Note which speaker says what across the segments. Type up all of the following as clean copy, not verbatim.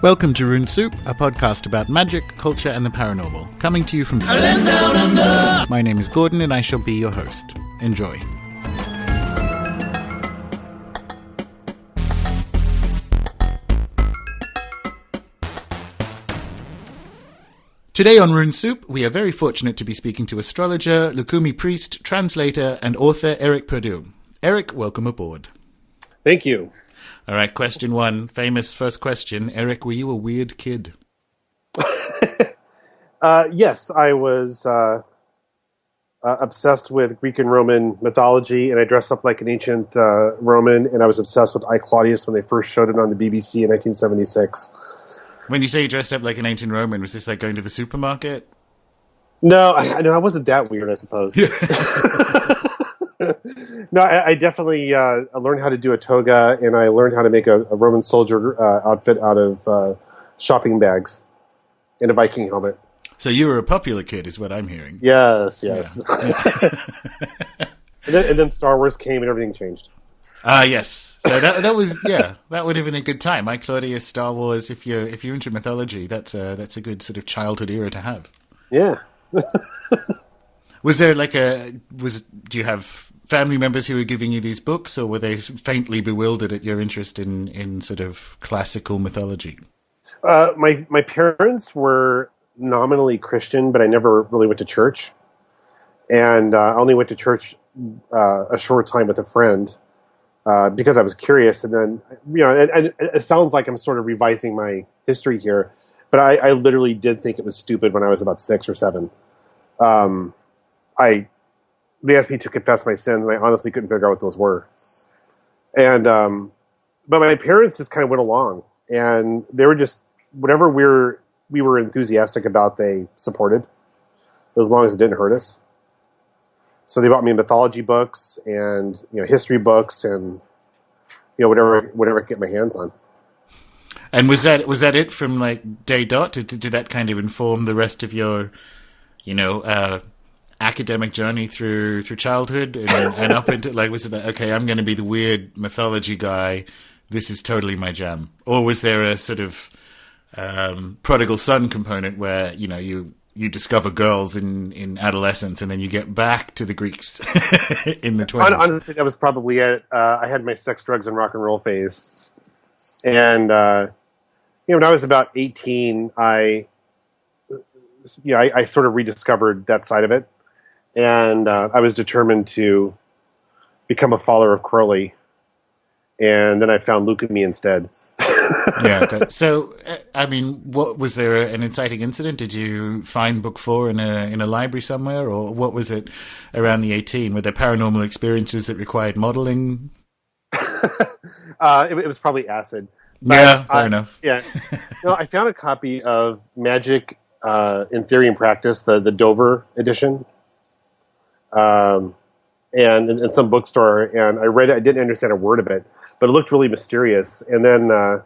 Speaker 1: Welcome to Rune Soup, a podcast about magic, culture, and the paranormal, coming to you from Land Down Under. My name is Gordon, and I shall be your host. Enjoy. Today on Rune Soup, we are very fortunate to be speaking to astrologer, Lucumi priest, translator, and author Eric Purdue. Eric, welcome aboard.
Speaker 2: Thank you.
Speaker 1: All right, question one, famous first question. Eric, were you a weird kid?
Speaker 2: Yes, I was obsessed with Greek and Roman mythology, and I dressed up like an ancient Roman, and I was obsessed with I, Claudius when they first showed it on the BBC in 1976.
Speaker 1: When you say you dressed up like an ancient Roman, was this like going to the supermarket?
Speaker 2: No, I wasn't that weird, I suppose. No, I definitely learned how to do a toga, and I learned how to make a Roman soldier outfit out of shopping bags and a Viking helmet.
Speaker 1: So you were a popular kid, is what I'm hearing.
Speaker 2: Yes.
Speaker 1: Yeah.
Speaker 2: and then Star Wars came and everything changed.
Speaker 1: Yes. So that was that would have been a good time. I, Claudius, Star Wars. If you're into mythology, that's a good sort of childhood era to have.
Speaker 2: Yeah.
Speaker 1: Was there do you have family members who were giving you these books, or were they faintly bewildered at your interest in sort of classical mythology?
Speaker 2: My parents were nominally Christian, but I never really went to church. And I only went to church a short time with a friend because I was curious. And then, it sounds like I'm sort of revising my history here, but I literally did think it was stupid when I was about 6 or 7. They asked me to confess my sins, and I honestly couldn't figure out what those were. And but my parents just kind of went along, and they were just whatever we were enthusiastic about, they supported, as long as it didn't hurt us. So they bought me mythology books and history books and whatever I could get my hands on.
Speaker 1: And was that it from like day dot? Did that kind of inform the rest of your academic journey through childhood and up into was it that, okay, I'm going to be the weird mythology guy, this is totally my jam? Or was there a sort of prodigal son component where you discover girls in adolescence and then you get back to the Greeks in the 20s?
Speaker 2: Honestly, that was probably it. I had my sex, drugs, and rock and roll phase. And when I was about 18, I sort of rediscovered that side of it. And I was determined to become a follower of Crowley. And then I found Lucumi instead.
Speaker 1: Yeah. Okay. So, what was there an inciting incident? Did you find book 4 in a library somewhere, or what was it around the 18? Were there paranormal experiences that required modeling?
Speaker 2: It was probably acid.
Speaker 1: But fair enough.
Speaker 2: Yeah. I found a copy of Magic in Theory and Practice, the Dover edition. And in some bookstore, and I read it. I didn't understand a word of it, but it looked really mysterious. And then a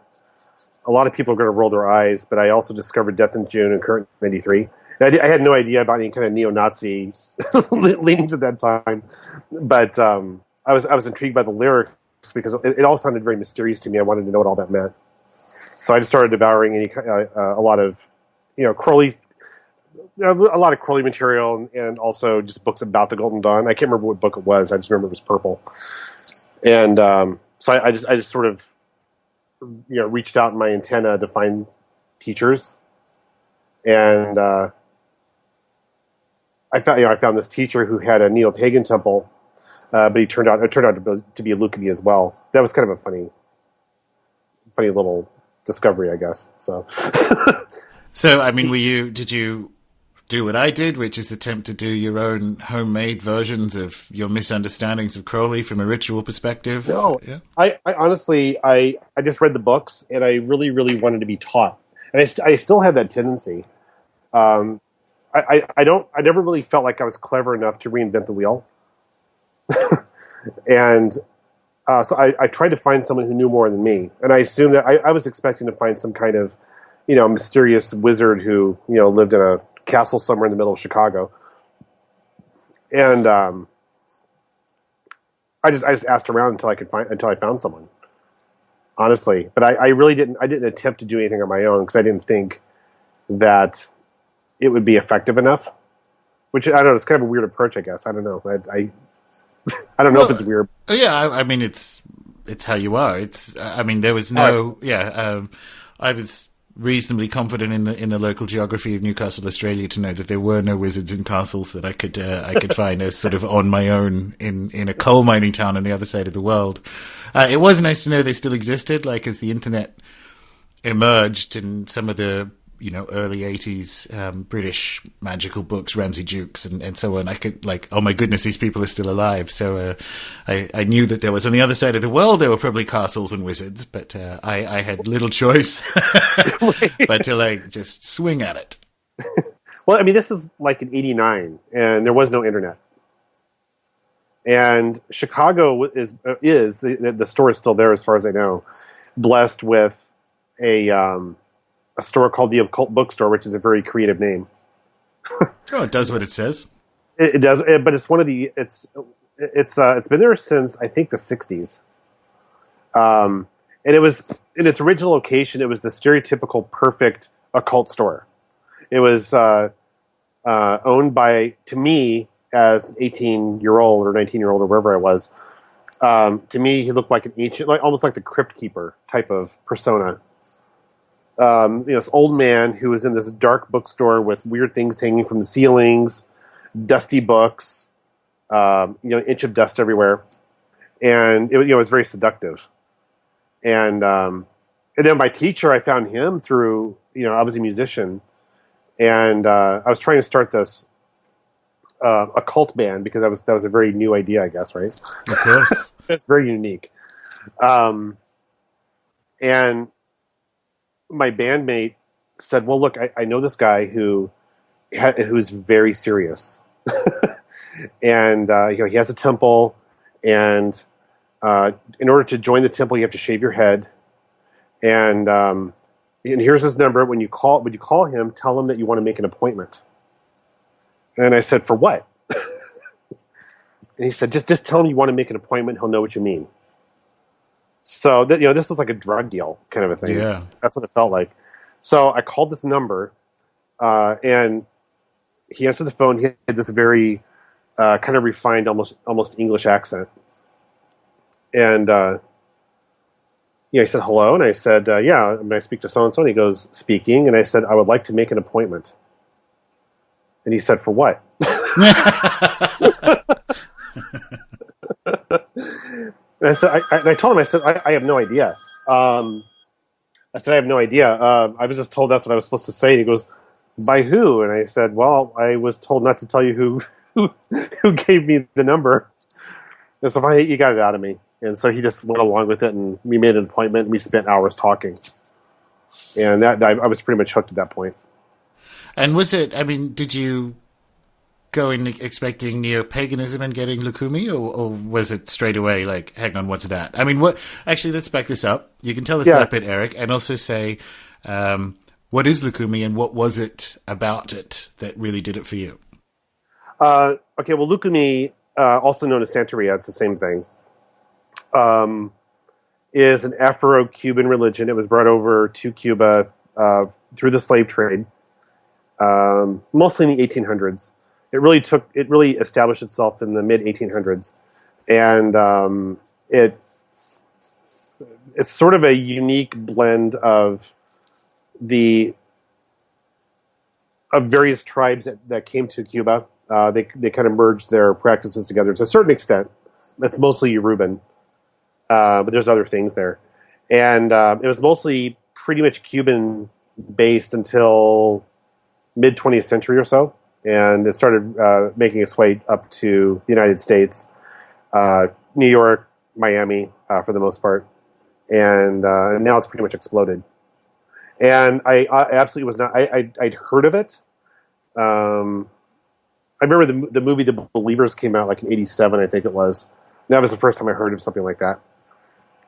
Speaker 2: lot of people are going to roll their eyes, but I also discovered Death in June and Current 93. And I had no idea about any kind of neo-Nazi leanings at that time, but I was intrigued by the lyrics because it all sounded very mysterious to me. I wanted to know what all that meant, so I just started devouring a lot of Crowley. A lot of Crowley material and also just books about the Golden Dawn. I can't remember what book it was. I just remember it was purple. And so I just sort of reached out my antenna to find teachers. And I found this teacher who had a neo-pagan temple, but it turned out to be a Lucumi as well. That was kind of a funny little discovery, I guess. So
Speaker 1: So did you do what I did, which is attempt to do your own homemade versions of your misunderstandings of Crowley from a ritual perspective?
Speaker 2: No,
Speaker 1: yeah.
Speaker 2: I honestly, I just read the books, and I really, really wanted to be taught, and I still have that tendency. I never really felt like I was clever enough to reinvent the wheel, and so I tried to find someone who knew more than me, and I assumed that I was expecting to find some kind of mysterious wizard who lived in a castle somewhere in the middle of Chicago, and I just asked around until I found someone. honestly. But I really didn't. I didn't attempt to do anything on my own because I didn't think that it would be effective enough. Which I don't know. It's kind of a weird approach, I guess. I don't know. I don't know if
Speaker 1: Well,
Speaker 2: it's weird.
Speaker 1: yeah, I mean, it's how you are. I mean, there was I was reasonably confident in the local geography of Newcastle, Australia, to know that there were no wizards in castles that I could find as sort of on my own in a coal mining town on the other side of the world. It was nice to know they still existed, like as the internet emerged and some of the early 80s British magical books, Ramsay Jukes and so on. I could oh my goodness, these people are still alive. So I knew that there was on the other side of the world, there were probably castles and wizards, but I had little choice but to just swing at it.
Speaker 2: Well, I mean, this is like in '89, and there was no internet. And Chicago is the store is still there as far as I know, blessed with a store called the Occult Bookstore, which is a very creative name.
Speaker 1: Oh, it does what it says.
Speaker 2: It does, but it's one of the it's been there since I think the '60s. And it was in its original location. It was the stereotypical perfect occult store. It was owned by, to me, as an 18-year-old or 19-year-old or wherever I was. To me, he looked like an ancient, almost like the Crypt Keeper type of persona. This old man who was in this dark bookstore with weird things hanging from the ceilings, dusty books, inch of dust everywhere, and it was very seductive. And then my teacher, I found him through I was a musician, and I was trying to start this occult band because that was a very new idea, I guess, right?
Speaker 1: Of course,
Speaker 2: it's very unique, and my bandmate said, "Well, look, I know this guy who's very serious, and he has a temple, and in order to join the temple, you have to shave your head, and here's his number. When you call him, tell him that you want to make an appointment." And I said, "For what?" And he said, "Just tell him you want to make an appointment. He'll know what you mean." So that this was like a drug deal kind of a thing.
Speaker 1: Yeah,
Speaker 2: that's what it felt like. So I called this number, and he answered the phone. He had this very kind of refined, almost English accent, and he said hello, and I said, "Yeah, may I speak to so and so?" And he goes, "Speaking." And I said, "I would like to make an appointment." And he said, "For what?" And I told him, I said, I have no idea. I said, I have no idea. I was just told that's what I was supposed to say. And he goes, "By who?" And I said, "Well, I was told not to tell you who gave me the number." And so you got it out of me. And so he just went along with it, and we made an appointment, and we spent hours talking. And I was pretty much hooked at that point.
Speaker 1: And did you go in expecting neo-paganism and getting Lucumi, or was it straight away like, hang on, what's that? I mean, actually, let's back this up. You can tell us that bit, Eric, and also say, what is Lucumi and what was it about it that really did it for you?
Speaker 2: Okay, well, Lucumi, also known as Santeria, it's the same thing, is an Afro-Cuban religion. It was brought over to Cuba through the slave trade, mostly in the 1800s. It really established itself in the mid 1800s, and it's sort of a unique blend of various tribes that came to Cuba. They kind of merged their practices together to a certain extent. It's mostly Yoruban, but there's other things there, and it was mostly pretty much Cuban based until mid 20th century or so. And it started making its way up to the United States, New York, Miami, for the most part, and now it's pretty much exploded. And I absolutely was not. I'd heard of it. I remember the movie The Believers came out like in '87, I think it was. That was the first time I heard of something like that,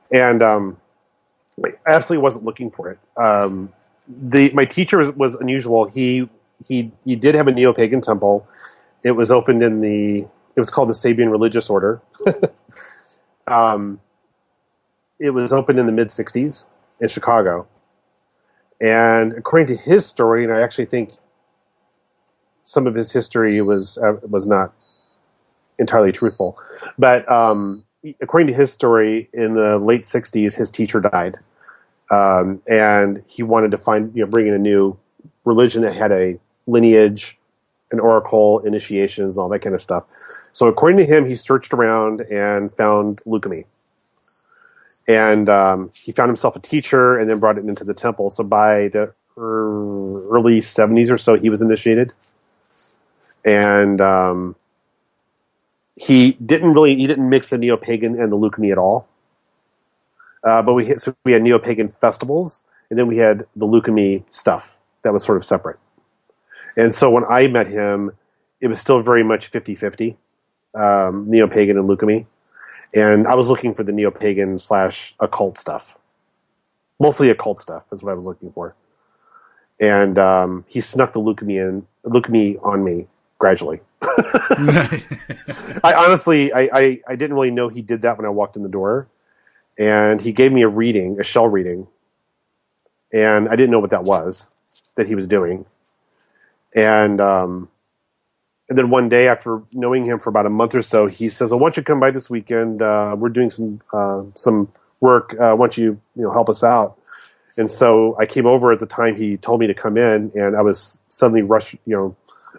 Speaker 2: and I absolutely wasn't looking for it. My teacher was unusual. He did have a neo-pagan temple. It was opened it was called the Sabian Religious Order. it was opened in the mid '60s in Chicago, and according to his story, and I actually think some of his history was not entirely truthful, but according to his story, in the late '60s, his teacher died, and he wanted to bring in a new religion that had a lineage, an oracle, initiations, all that kind of stuff. So according to him, he searched around and found Lucumi. And he found himself a teacher and then brought it into the temple. So by the early 70s or so, he was initiated. And he didn't mix the neo-pagan and the Lucumi at all. But we had neo-pagan festivals, and then we had the Lucumi stuff that was sort of separate. And so when I met him, it was still very much 50-50, neo-pagan and Lucumi. And I was looking for the neo-pagan / occult stuff. Mostly occult stuff is what I was looking for. And he snuck the Lucumi on me gradually. I honestly didn't really know he did that when I walked in the door. And he gave me a shell reading. And I didn't know what that was that he was doing. And then one day, after knowing him for about a month or so, he says, "I want you to come by this weekend. We're doing some work. I want you help us out." And so I came over at the time he told me to come in, and I was suddenly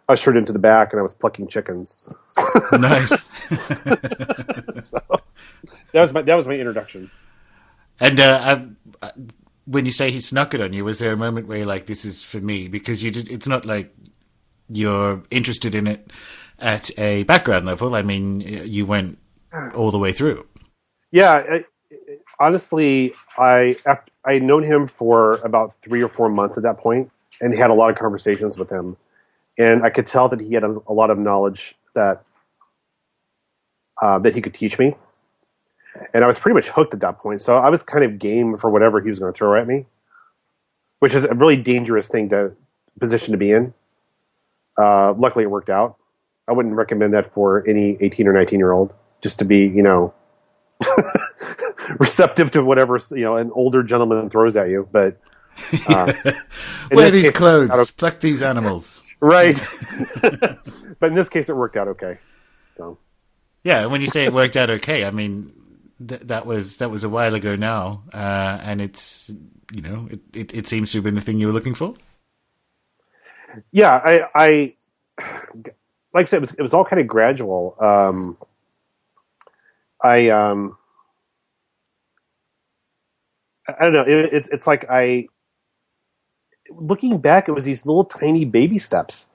Speaker 2: ushered into the back, and I was plucking chickens.
Speaker 1: Nice.
Speaker 2: So that was my introduction.
Speaker 1: And when you say he snuck it on you, was there a moment where you're like, "This is for me"? Because it's not like you're interested in it at a background level. I mean, you went all the way through.
Speaker 2: Yeah, honestly, I'd known him for about 3 or 4 months at that point, and had a lot of conversations with him, and I could tell that he had a lot of knowledge that he could teach me, and I was pretty much hooked at that point. So I was kind of game for whatever he was going to throw at me, which is a really dangerous position to be in. Luckily, it worked out. I wouldn't recommend that for any 18 or 19-year-old, just to be, receptive to whatever, an older gentleman throws at you. But
Speaker 1: wear these clothes, pluck these animals.
Speaker 2: Right. But in this case, it worked out okay. So,
Speaker 1: yeah, when you say it worked out okay, I mean, that was a while ago now, and it's, it seems to have been the thing you were looking for.
Speaker 2: Yeah, I like I said, it was all kind of gradual. I don't know. It's like looking back, it was these little tiny baby steps.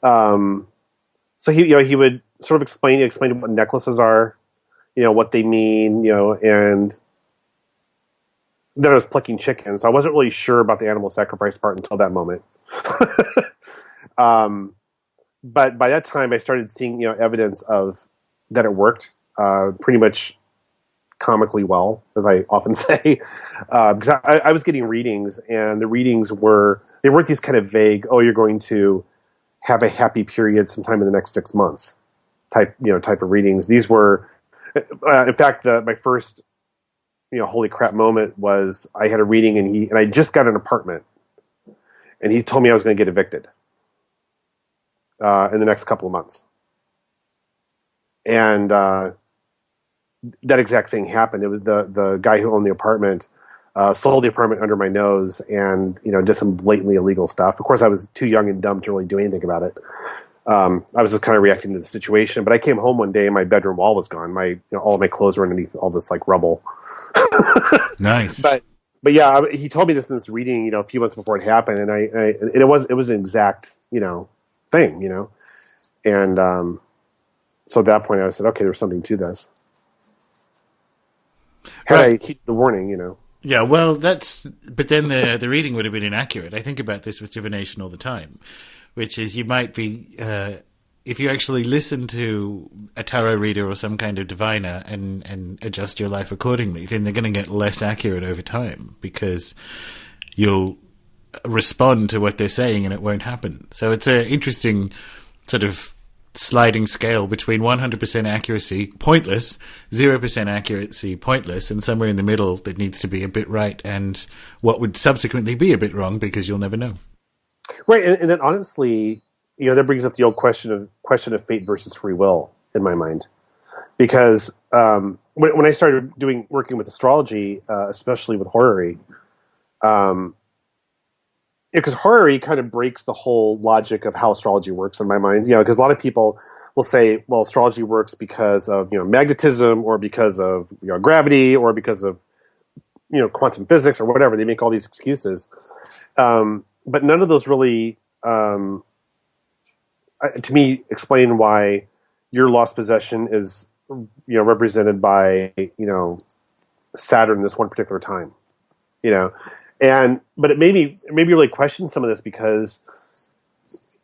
Speaker 2: So he would sort of explain what necklaces are, what they mean, and then I was plucking chickens. So I wasn't really sure about the animal sacrifice part until that moment. But by that time, I started seeing evidence of that it worked pretty much comically well, as I often say, because I was getting readings, and the readings weren't these kind of vague, "Oh, you're going to have a happy period sometime in the next 6 months" type of readings. These were, in fact, my first holy crap moment was I had a reading, and I just got an apartment, and he told me I was going to get evicted in the next couple of months. And that exact thing happened. It was the guy who owned the apartment sold the apartment under my nose and did some blatantly illegal stuff. Of course, I was too young and dumb to really do anything about it. I was just kind of reacting to the situation. But I came home one day and my bedroom wall was gone. All of my clothes were underneath all this like rubble.
Speaker 1: Nice.
Speaker 2: But yeah, he told me this in this reading, a few months before it happened, and it was an exact thing, and so at that point I said, okay, there's something to this. Had I heeded the warning,
Speaker 1: Yeah, well, but then the reading would have been inaccurate. I think about this with divination all the time, which is you might be, if you actually listen to a tarot reader or some kind of diviner and adjust your life accordingly, then they're going to get less accurate over time because you'll respond to what they're saying and it won't happen. So it's an interesting sort of sliding scale between 100% accuracy, pointless, 0% accuracy, pointless, and somewhere in the middle that needs to be a bit right, and what would subsequently be a bit wrong because you'll never know.
Speaker 2: Right, and then honestly, that brings up the old question of fate versus free will in my mind, because when I started working with astrology, especially with horary, because horary kind of breaks the whole logic of how astrology works in my mind. Because a lot of people will say, well, astrology works because of magnetism, or because of gravity, or because of quantum physics, or whatever. They make all these excuses, but none of those really, to me, explain why your lost possession is represented by Saturn this one particular time. But it made me really question some of this, because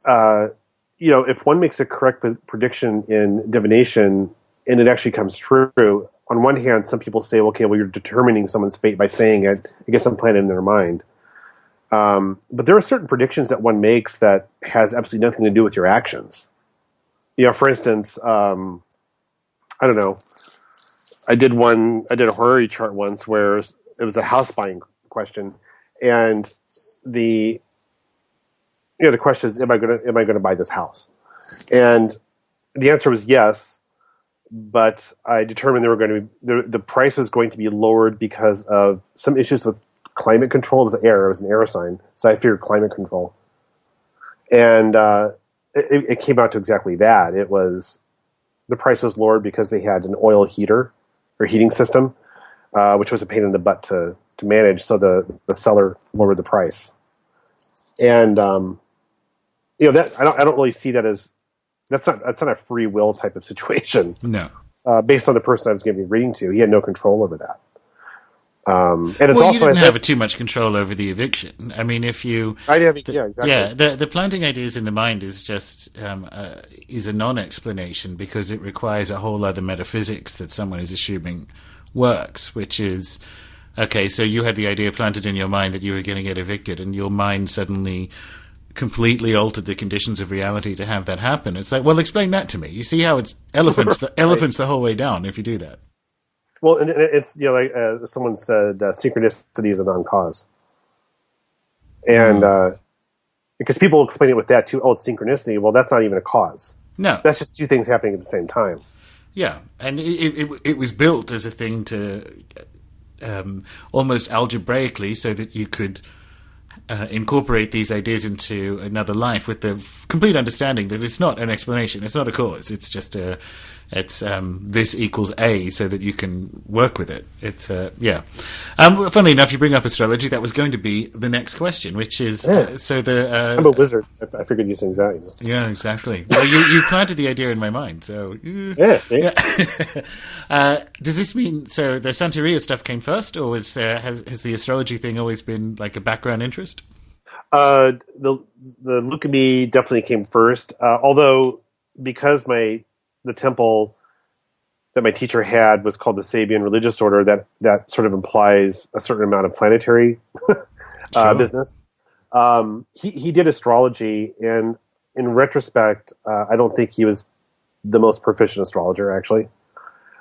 Speaker 2: if one makes a correct prediction in divination and it actually comes true, on one hand, some people say, okay, well, you're determining someone's fate by saying it. It gets implanted in their mind. But there are certain predictions that one makes that has absolutely nothing to do with your actions. For instance, I don't know. I did a horary chart once where it was a house buying question, and the question is, am I going to buy this house? And the answer was yes, but I determined the price was going to be lowered because of some issues with climate control. It was an air sign, so I figured climate control, and it came out to exactly that. The price was lowered because they had an oil heater or heating system, which was a pain in the butt to manage. So the seller lowered the price, and that I don't really see that as that's not a free will type of situation.
Speaker 1: No,
Speaker 2: based on the person I was giving the reading to, he had no control over that. And it's
Speaker 1: well,
Speaker 2: also
Speaker 1: you didn't have too much control over the eviction. I mean, exactly.
Speaker 2: Yeah,
Speaker 1: the planting ideas in the mind is just is a non-explanation, because it requires a whole other metaphysics that someone is assuming works, which is, okay, so you had the idea planted in your mind that you were going to get evicted, and your mind suddenly completely altered the conditions of reality to have that happen. It's like, well, explain that to me. You see how it's elephants the whole way down if you do that.
Speaker 2: Well, and it's like someone said, synchronicity is a non-cause, and because people explain it with that too. Oh, it's synchronicity. Well, that's not even a cause.
Speaker 1: No,
Speaker 2: that's just two things happening at the same time.
Speaker 1: Yeah, and it was built as a thing to almost algebraically, so that you could incorporate these ideas into another life with the complete understanding that it's not an explanation, it's not a cause, it's just this equals A, so that you can work with it. It's funnily enough, you bring up astrology. That was going to be the next question, which is I'm
Speaker 2: a wizard. I figured these things out.
Speaker 1: Yeah, exactly. Well, you planted the idea in my mind. So
Speaker 2: yes. Yeah.
Speaker 1: Does this mean so the Santeria stuff came first, or has the astrology thing always been like a background interest?
Speaker 2: The Lucumi definitely came first. Although because the temple that my teacher had was called the Sabian Religious Order, that sort of implies a certain amount of planetary business. He did astrology, and in retrospect, I don't think he was the most proficient astrologer, actually.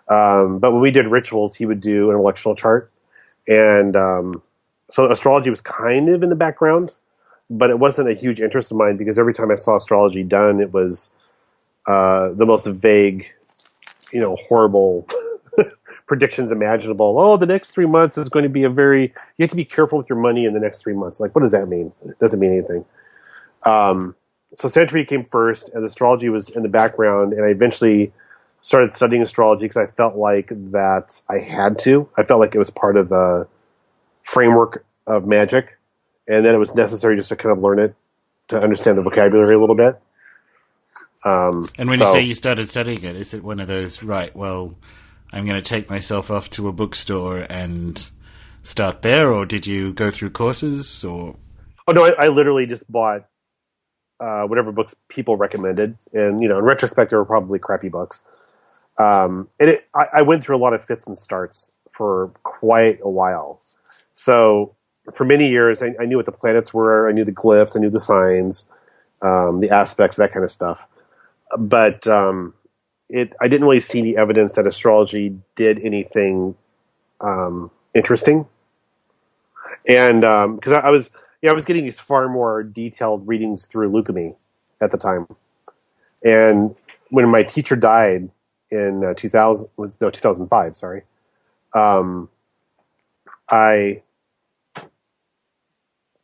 Speaker 2: But when we did rituals, he would do an electional chart, and so astrology was kind of in the background, but it wasn't a huge interest of mine, because every time I saw astrology done, it was the most vague, horrible predictions imaginable. Oh, the next 3 months is going to be you have to be careful with your money in the next 3 months. Like, what does that mean? It doesn't mean anything. So Santeria came first, and astrology was in the background, and I eventually started studying astrology because I felt like that I had to. I felt like it was part of the framework of magic, and that it was necessary just to kind of learn it, to understand the vocabulary a little bit.
Speaker 1: And when you say you started studying it, is it one of those, right, well, I'm going to take myself off to a bookstore and start there, or did you go through courses? Or
Speaker 2: Oh, no, I literally just bought whatever books people recommended, and, in retrospect, they were probably crappy books. And I went through a lot of fits and starts for quite a while. So for many years, I knew what the planets were, I knew the glyphs, I knew the signs, the aspects, that kind of stuff. but I didn't really see any evidence that astrology did anything interesting. And because I was getting these far more detailed readings through Lucumi at the time. And when my teacher died in 2005, sorry, I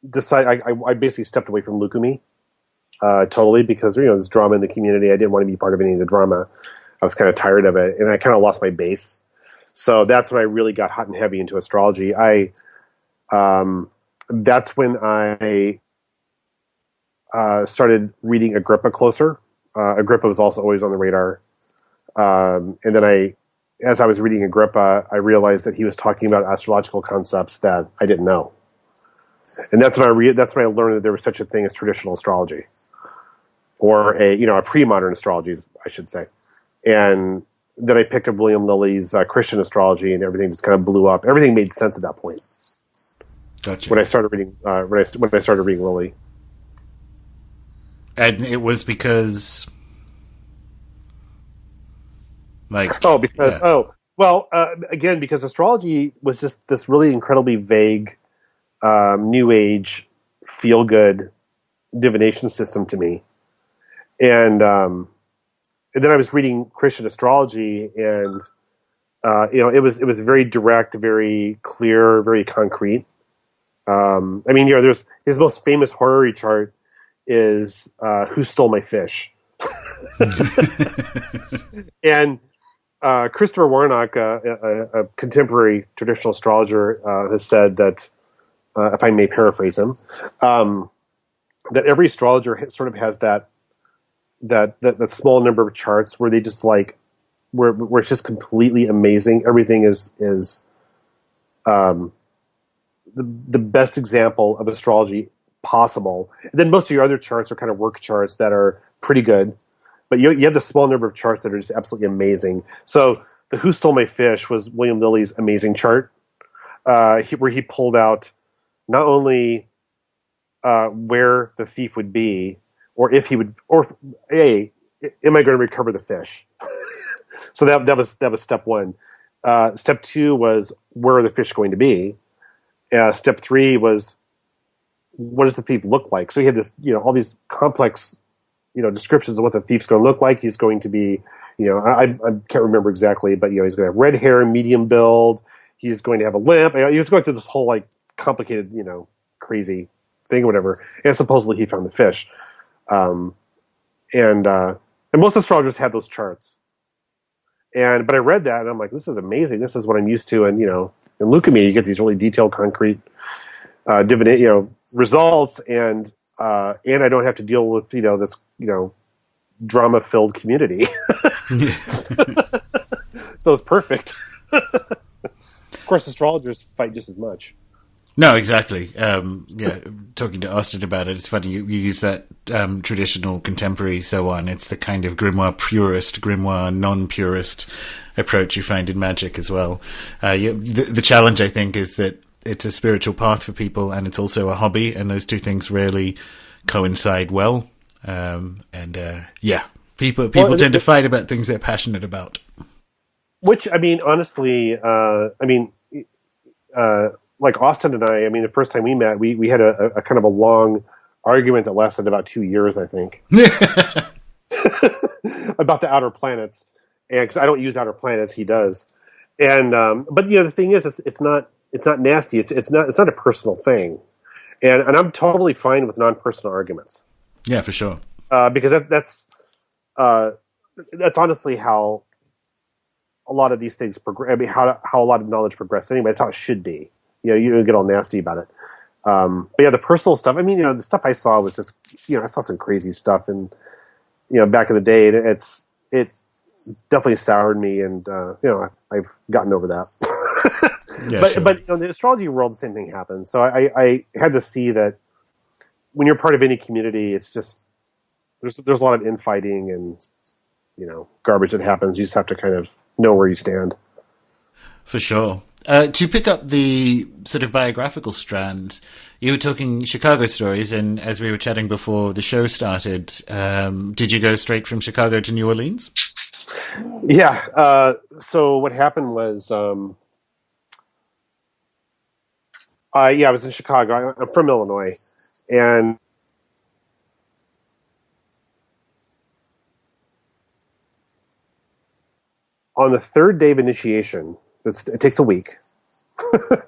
Speaker 2: decided I basically stepped away from Lucumi totally because there's drama in the community. I didn't want to be part of any of the drama. I was kind of tired of it, and I kind of lost my base. So that's when I really got hot and heavy into astrology. That's when I started reading Agrippa closer. Agrippa was also always on the radar. And then as I was reading Agrippa, I realized that he was talking about astrological concepts that I didn't know. And that's when I learned that there was such a thing as traditional astrology, or a pre-modern astrology, I should say. And then I picked up William Lilly's Christian astrology, and everything just kind of blew up. Everything made sense at that point.
Speaker 1: Gotcha.
Speaker 2: When I started reading Lilly.
Speaker 1: And it was because,
Speaker 2: because astrology was just this really incredibly vague, new age, feel good divination system to me, and then I was reading Christian astrology, and it was very direct, very clear, very concrete. There's his most famous horary chart is Who Stole My Fish? And Christopher Warnock, a contemporary traditional astrologer, has said that, if I may paraphrase him, that every astrologer sort of has that small number of charts where they just where it's just completely amazing. Everything is the best example of astrology possible. And then most of your other charts are kind of work charts that are pretty good, but you have the small number of charts that are just absolutely amazing. So the Who Stole My Fish was William Lilly's amazing chart, where he pulled out not only where the thief would be, or if he would, or am I going to recover the fish? So that was step one. Step two was, where are the fish going to be? Step three was, what does the thief look like? So he had this, all these complex, descriptions of what the thief's going to look like. He's going to be, I can't remember exactly, but he's going to have red hair, medium build. He's going to have a limp. He was going through this whole complicated, crazy thing or whatever. And supposedly he found the fish. And most astrologers have those charts. But I read that and I'm like, this is amazing. This is what I'm used to. And in Lucumi, you get these really detailed, concrete, results, and I don't have to deal with this drama-filled community. So it's perfect. Of course, astrologers fight just as much.
Speaker 1: No, exactly. Talking to Austin about it, it's funny you use that traditional, contemporary, so on. It's the kind of grimoire purist, grimoire non-purist approach you find in magic as well. The challenge, I think, is that it's a spiritual path for people, and it's also a hobby, and those two things rarely coincide well. People tend to fight about things they're passionate about.
Speaker 2: Which, honestly, like Austin and I, the first time we met, we had a kind of a long argument that lasted about 2 years, I think, about the outer planets, and because I don't use outer planets, he does, and but the thing is, it's not nasty. It's not a personal thing, and I'm totally fine with non-personal arguments.
Speaker 1: Yeah, for sure.
Speaker 2: Because that's honestly how a lot of these things progress. How a lot of knowledge progresses anyway. It's how it should be. You don't get all nasty about it. But the personal stuff. The stuff I saw was just, I saw some crazy stuff, and back in the day, it definitely soured me, and I've gotten over that.
Speaker 1: Yeah,
Speaker 2: but in the astrology world, the same thing happens. So I had to see that when you're part of any community, it's just there's a lot of infighting and garbage that happens. You just have to kind of know where you stand.
Speaker 1: For sure. To pick up the sort of biographical strand, you were talking Chicago stories, and as we were chatting before the show started, did you go straight from Chicago to New Orleans?
Speaker 2: Yeah. So what happened was, I was in Chicago. I'm from Illinois, and on the third day of initiation, it takes a week. So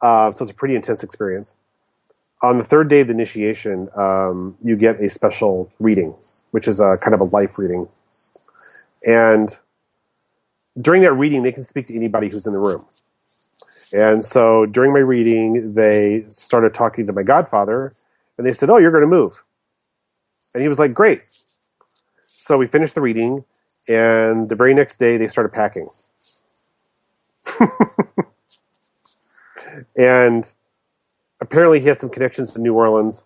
Speaker 2: it's a pretty intense experience. On the third day of the initiation, you get a special reading, which is a kind of a life reading. And during that reading, they can speak to anybody who's in the room. And so during my reading, they started talking to my godfather, and they said, "Oh, you're going to move." And he was like, "Great." So we finished the reading, and the very next day, they started packing. And apparently he has some connections to New Orleans.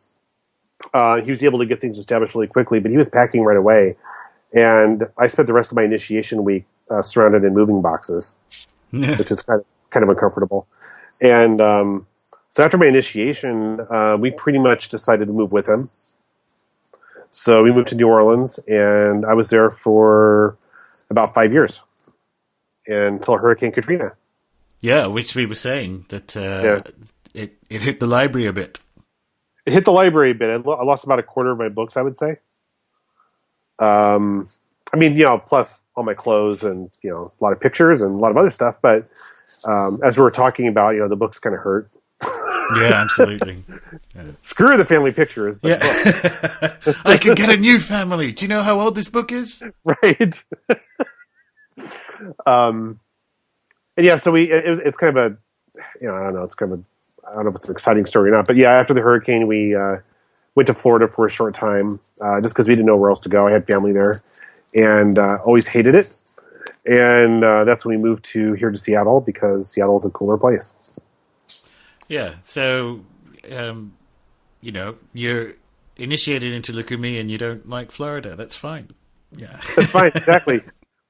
Speaker 2: He was able to get things established really quickly, but he was packing right away. And I spent the rest of my initiation week surrounded in moving boxes, which is kind of uncomfortable. And so after my initiation, we pretty much decided to move with him. So we moved to New Orleans, and I was there for about 5 years until Hurricane Katrina.
Speaker 1: Yeah, which we were saying that it hit the library a bit.
Speaker 2: It hit the library a bit. I lost about a quarter of my books, I would say. I mean, plus all my clothes and, a lot of pictures and a lot of other stuff. But as we were talking about, the books kind of hurt.
Speaker 1: Yeah, absolutely. Yeah.
Speaker 2: Screw the family pictures. But
Speaker 1: I could get a new family. Do you know how old this book is?
Speaker 2: Right. And yeah, so it's kind of a, I don't know, I don't know if it's an exciting story or not, but yeah, after the hurricane, we went to Florida for a short time, just because we didn't know where else to go. I had family there, and always hated it. And that's when we moved here to Seattle, because Seattle is a cooler place.
Speaker 1: Yeah, so, you're initiated into Lucumi and you don't like Florida. That's fine. Yeah. That's
Speaker 2: fine, exactly.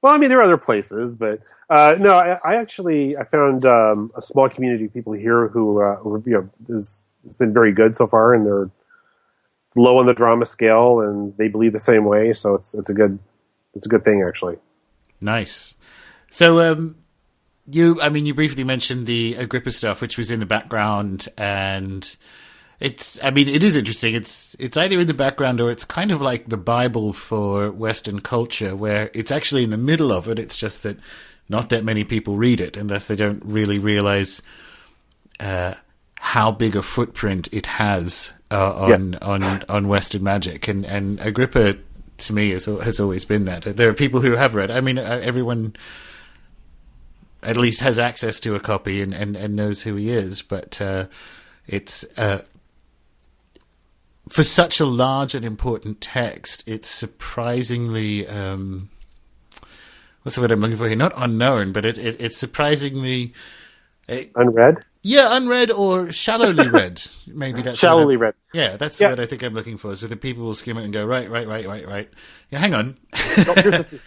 Speaker 2: Well, I mean, there are other places, but no, I found a small community of people here who it's been very good so far, and they're low on the drama scale, and they believe the same way, so it's a good thing, actually.
Speaker 1: Nice. So, you briefly mentioned the Agrippa stuff, which was in the background, and it is interesting. It's either in the background or it's kind of like the Bible for Western culture, where it's actually in the middle of it. It's just that not that many people read it, unless they don't really realize how big a footprint it has on Western magic. And Agrippa, to me, has always been that. There are people who have read. I mean, everyone at least has access to a copy and knows who he is, but it's for such a large and important text, it's surprisingly what's the word I'm looking for here? Not unknown, but it's surprisingly
Speaker 2: unread.
Speaker 1: Yeah, unread or shallowly read. Maybe that's
Speaker 2: shallowly read.
Speaker 1: Yeah, that's the word I think I'm looking for. So that people will skim it and go right. Yeah, hang on.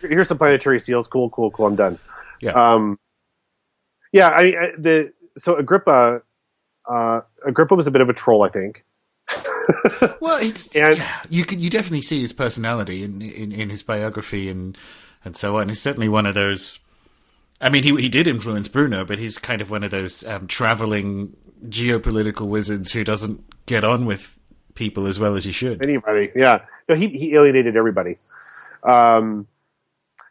Speaker 2: Here's some planetary seals. Cool. I'm done.
Speaker 1: Yeah.
Speaker 2: So Agrippa was a bit of a troll, I think.
Speaker 1: Well, you definitely see his personality in his biography and so on. He's certainly one of those. I mean, he did influence Bruno, but he's kind of one of those traveling geopolitical wizards who doesn't get on with people as well as he should.
Speaker 2: Anybody, yeah. No, he alienated everybody. In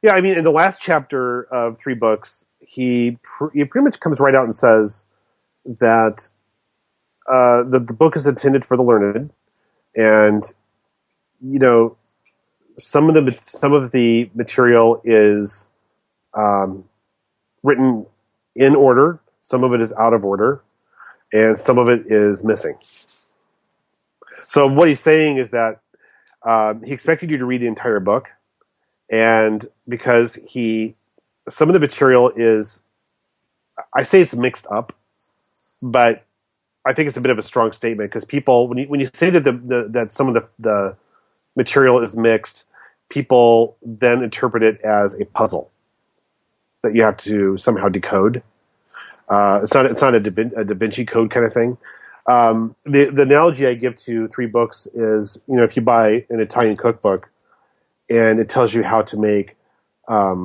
Speaker 2: the last chapter of 3 books, he pretty much comes right out and says that the book is intended for the learned, and some of the material is written in order, some of it is out of order, and some of it is missing. So what he's saying is that he expected you to read the entire book, and because some of the material is, I say it's mixed up, but I think it's a bit of a strong statement, because people, when you say that that some of the material is mixed, people then interpret it as a puzzle that you have to somehow decode. It's not a Da Vinci Code kind of thing. The analogy I give to 3 books is, if you buy an Italian cookbook and it tells you how to make, a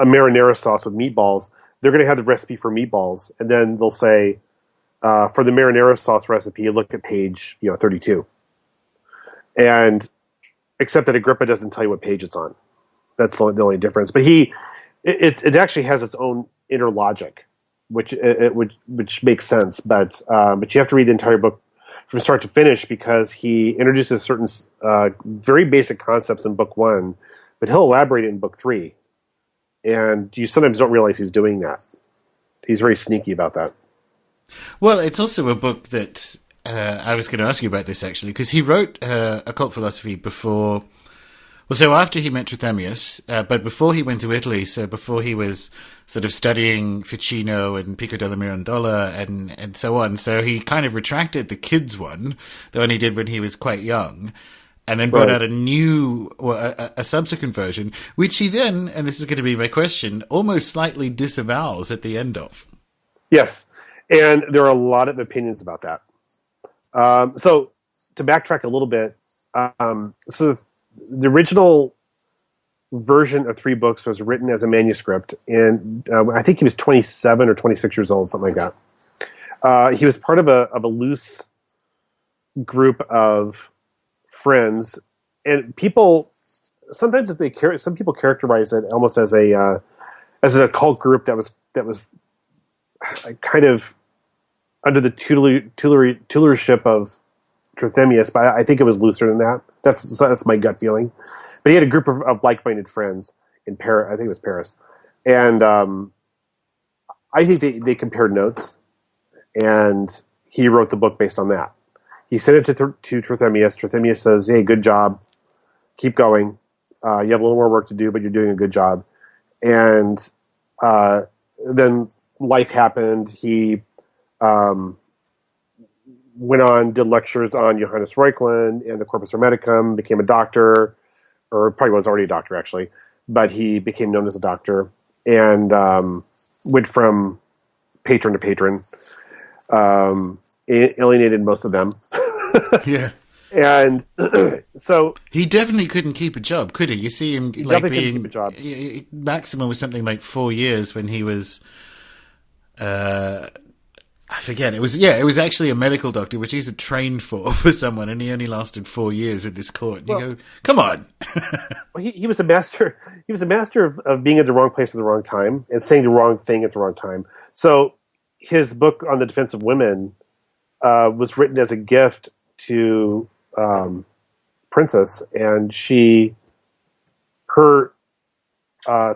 Speaker 2: marinara sauce with meatballs, they're going to have the recipe for meatballs, and then they'll say, for the marinara sauce recipe, look at page 32. And except that Agrippa doesn't tell you what page it's on. That's the only difference. But it actually has its own inner logic, which makes sense. But you have to read the entire book from start to finish, because he introduces certain very basic concepts in book 1, but he'll elaborate it in book 3. And you sometimes don't realize he's doing that. He's very sneaky about that.
Speaker 1: Well, it's also a book that I was going to ask you about this, actually, because he wrote Occult Philosophy before... Well, so after he met Trithemius, but before he went to Italy, so before he was sort of studying Ficino and Pico della Mirandola and so on, so he kind of retracted the kids one, the one he did when he was quite young, and then brought out a subsequent version, which he then, and this is going to be my question, almost slightly disavows at the end of.
Speaker 2: Yes, and there are a lot of opinions about that. So to backtrack a little bit, so the original version of 3 books was written as a manuscript, and I think he was 27 or 26 years old, something like that. He was part of a loose group of friends, and people sometimes some people characterize it almost as an occult group that was kind of under the tutorship of Trithemius, but I think it was looser than that. That's my gut feeling. But he had a group of like-minded friends in Paris. I think it was Paris, and I think they compared notes, and he wrote the book based on that. He sent it to Trithemius. Trithemius says, "Hey, good job. Keep going. You have a little more work to do, but you're doing a good job." And then life happened. He went on, did lectures on Johannes Reuchlin and the Corpus Hermeticum, became a doctor, or probably was already a doctor, actually, but he became known as a doctor, and went from patron to patron, alienated most of them.
Speaker 1: Yeah.
Speaker 2: And so...
Speaker 1: He definitely couldn't keep a job, could he? You see him like being...
Speaker 2: Keep a job.
Speaker 1: Maximum was something like 4 years when he was... I forget. It was actually a medical doctor, which he's trained for someone, and he only lasted 4 years at this court. And you go, come on.
Speaker 2: Well, he was a master. He was a master of being at the wrong place at the wrong time and saying the wrong thing at the wrong time. So his book on the defense of women was written as a gift to Princess, and her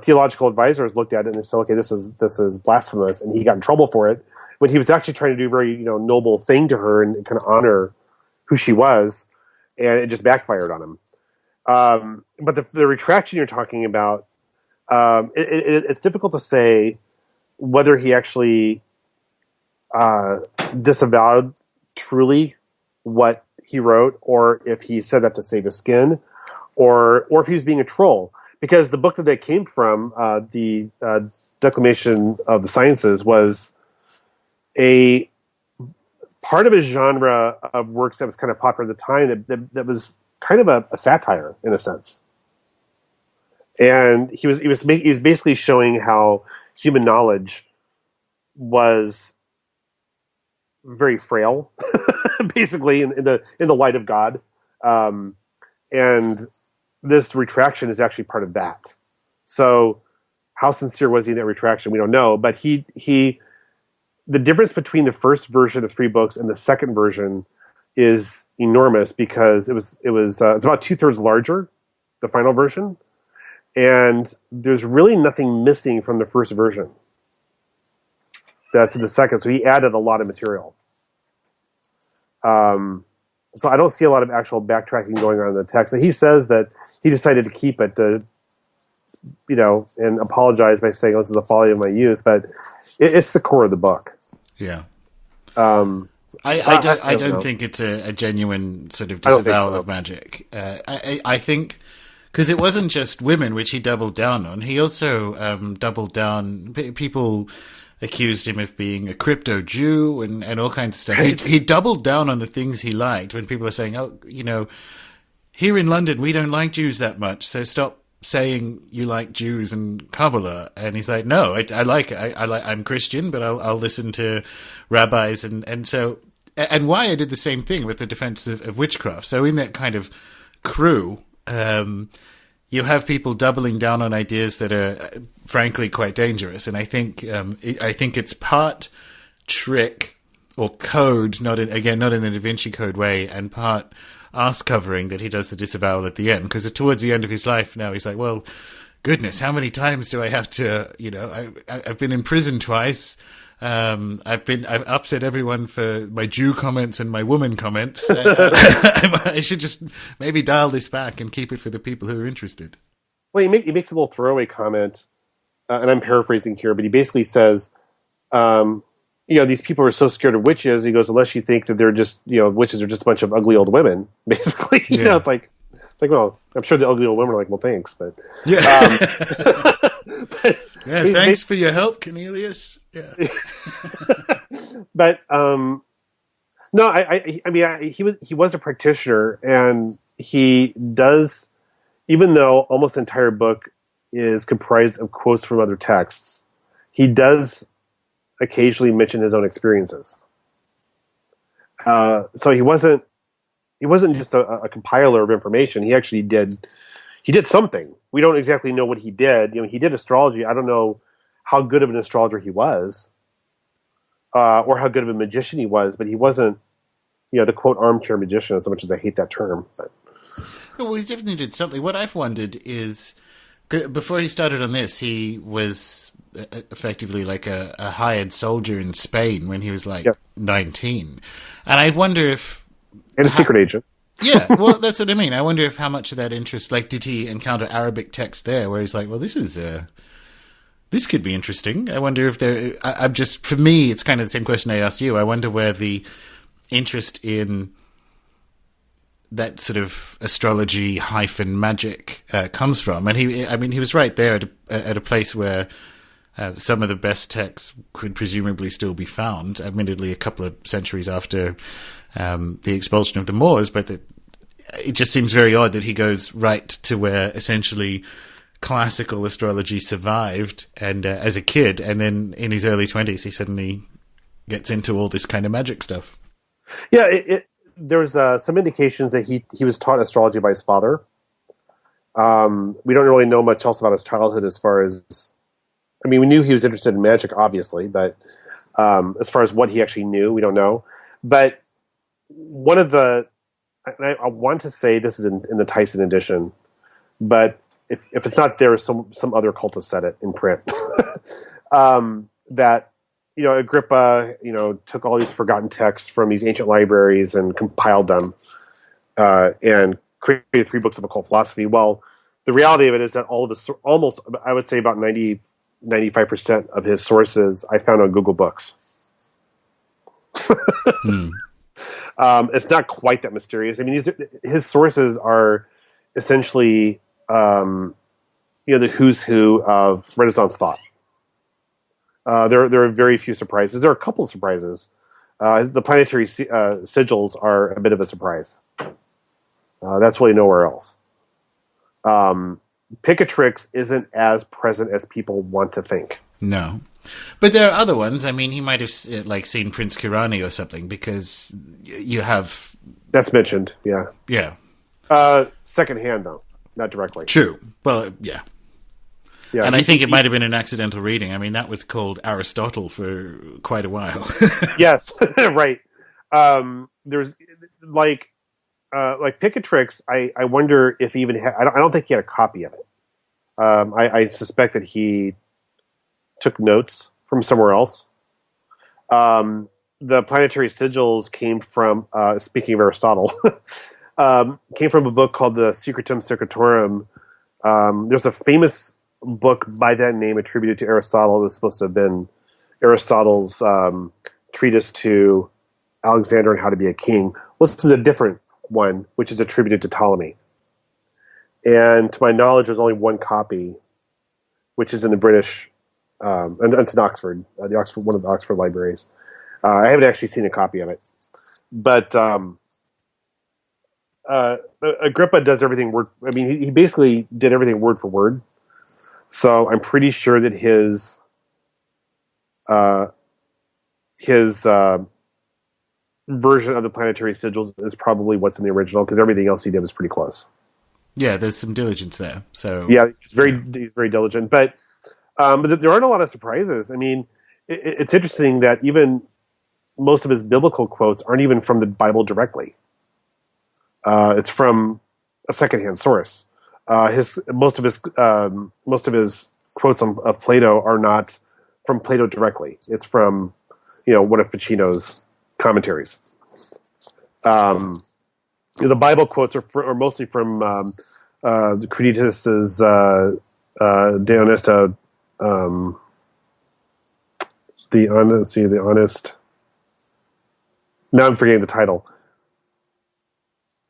Speaker 2: theological advisors looked at it and they said, "Okay, this is blasphemous," and he got in trouble for it. When he was actually trying to do a very noble thing to her and kind of honor who she was, and it just backfired on him. But the retraction you're talking about, it's difficult to say whether he actually disavowed truly what he wrote, or if he said that to save his skin, or if he was being a troll. Because the book that came from, the Declamation of the Sciences, was a part of a genre of works that was kind of popular at the time that was kind of a satire in a sense. And he was basically showing how human knowledge was very frail, basically in the light of God. And this retraction is actually part of that. So how sincere was he in that retraction? We don't know, but the difference between the first version of 3 books and the second version is enormous, because it's about 2/3 larger, the final version, and there's really nothing missing from the first version that's in the second. So he added a lot of material. So I don't see a lot of actual backtracking going on in the text. And he says that he decided to keep it and apologize by saying, "Oh, this is the folly of my youth," but it's the core of the book.
Speaker 1: Yeah. I don't think it's a genuine sort of disavowal of magic. I think Because it wasn't just women, which he doubled down on. He also doubled down. People accused him of being a crypto Jew and all kinds of stuff.
Speaker 2: Right.
Speaker 1: He doubled down on the things he liked when people are saying, oh, here in London, we don't like Jews that much, so stop saying you like Jews and Kabbalah. And he's like, no, I like it. I'm Christian, but I'll listen to rabbis. And Wyatt did the same thing with the defense of witchcraft. So in that kind of crew, you have people doubling down on ideas that are, frankly, quite dangerous. And I think it's part trick or code, not in the Da Vinci Code way, and part arse covering that he does the disavowal at the end. Because towards the end of his life now, he's like, well, goodness, how many times do I have to, I've been in prison twice. I've upset everyone for my Jew comments and my woman comments. I should just maybe dial this back and keep it for the people who are interested.
Speaker 2: Well, he makes a little throwaway comment, and I'm paraphrasing here, but he basically says, these people are so scared of witches. He goes, unless you think that they're just, witches are just a bunch of ugly old women, basically. It's like, well, I'm sure the ugly old women are like, well, thanks, but
Speaker 1: yeah. Thanks for your help, Cornelius. Yeah.
Speaker 2: But no, I mean, he was a practitioner, and he does, even though almost the entire book is comprised of quotes from other texts, he does occasionally mention his own experiences. So he wasn't just a compiler of information. He actually did something. We don't exactly know what he did. He did astrology. I don't know how good of an astrologer he was, or how good of a magician he was, but he wasn't, the quote armchair magician, as much as I hate that term. But.
Speaker 1: Well, he definitely did something. What I've wondered is, before he started on this, he was effectively like a hired soldier in Spain when he was like 19. And I wonder if...
Speaker 2: And a secret agent.
Speaker 1: Yeah, well, that's what I mean. I wonder if how much of that interest, like, did he encounter Arabic text there where he's like, well, this could be interesting. I wonder if for me, it's kind of the same question I asked you. I wonder where the interest in that sort of astrology hyphen magic comes from. And he was right there at a place where some of the best texts could presumably still be found, admittedly a couple of centuries after the expulsion of the Moors, but it just seems very odd that he goes right to where essentially classical astrology survived, and as a kid, and then in his early 20s, he suddenly gets into all this kind of magic stuff.
Speaker 2: Yeah, there's some indications that he was taught astrology by his father. We don't really know much else about his childhood as far as... I mean, we knew he was interested in magic, obviously, but as far as what he actually knew, we don't know. But one of the... I want to say this is in the Tyson edition, but if it's not there, some other cultist said it in print. That, Agrippa, took all these forgotten texts from these ancient libraries and compiled them and created 3 books of occult philosophy. Well, the reality of it is that all of his, almost, I would say about 95% of his sources I found on Google Books. It's not quite that mysterious. I mean, his sources are essentially, the who's who of Renaissance thought. There are very few surprises. There are a couple of surprises. The planetary sigils are a bit of a surprise. That's really nowhere else. Picatrix isn't as present as people want to think.
Speaker 1: No. But there are other ones. I mean, he might have seen Prince Kirani or something, because you have...
Speaker 2: That's mentioned, yeah.
Speaker 1: Yeah.
Speaker 2: Secondhand, though, not directly.
Speaker 1: True. Well, yeah. Yeah, and I think it might have been an accidental reading. I mean, that was called Aristotle for quite a while.
Speaker 2: Yes, right. There's like Picatrix. I wonder if he even had. I don't think he had a copy of it. I suspect that he took notes from somewhere else. The planetary sigils came from, speaking of Aristotle, came from a book called the Secretum Secretorum. There's a famous book by that name attributed to Aristotle. It was supposed to have been Aristotle's treatise to Alexander on how to be a king. Well, this is a different one, which is attributed to Ptolemy. And to my knowledge, there's only one copy, which is in the British, and it's in Oxford, one of the Oxford libraries. I haven't actually seen a copy of it, but Agrippa does everything word. I mean, he basically did everything word for word. So I'm pretty sure that his version of the planetary sigils is probably what's in the original, because everything else he did was pretty close.
Speaker 1: Yeah, there's some diligence there. So
Speaker 2: Yeah, he's very diligent, but there aren't a lot of surprises. I mean, it's interesting that even most of his biblical quotes aren't even from the Bible directly. It's from a secondhand source. Most of his quotes of Plato are not from Plato directly. It's from one of Ficino's commentaries. The Bible quotes are mostly from Creditus's De Honesta, the honest. Now I'm forgetting the title.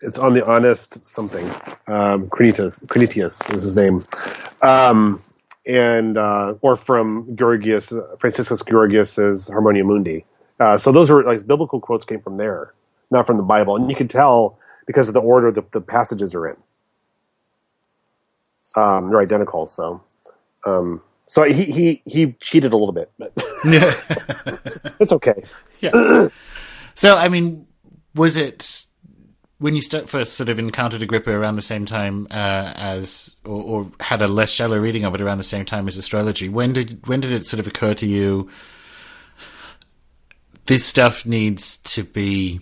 Speaker 2: It's on the honest something. Cretitus is his name, and or from Franciscus Georgius's Harmonia Mundi. So those were like biblical quotes came from there, not from the Bible, and you can tell because of the order the passages are in. They're identical, so he cheated a little bit, but
Speaker 1: yeah,
Speaker 2: it's okay.
Speaker 1: Yeah. So I mean, was it when you first sort of encountered Agrippa around the same time or had a less shallow reading of it around the same time as astrology? When did it sort of occur to you this stuff needs to be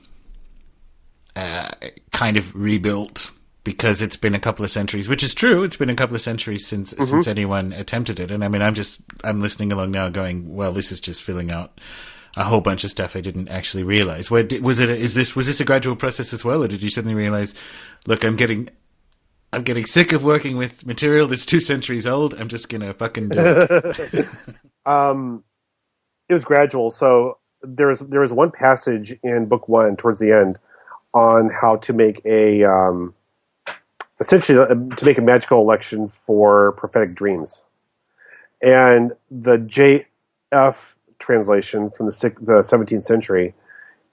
Speaker 1: kind of rebuilt because it's been a couple of centuries, which is true. It's been a couple of centuries since anyone attempted it. And I mean, I'm listening along now going, well, this is just filling out a whole bunch of stuff I didn't actually realize. Was this a gradual process as well? Or did you suddenly realize, look, I'm getting sick of working with material that's 2 centuries old. I'm just going to fucking do it.
Speaker 2: It was gradual. So there was one passage in book 1 towards the end on how to make essentially to make a magical election for prophetic dreams. And the JF translation from the 17th century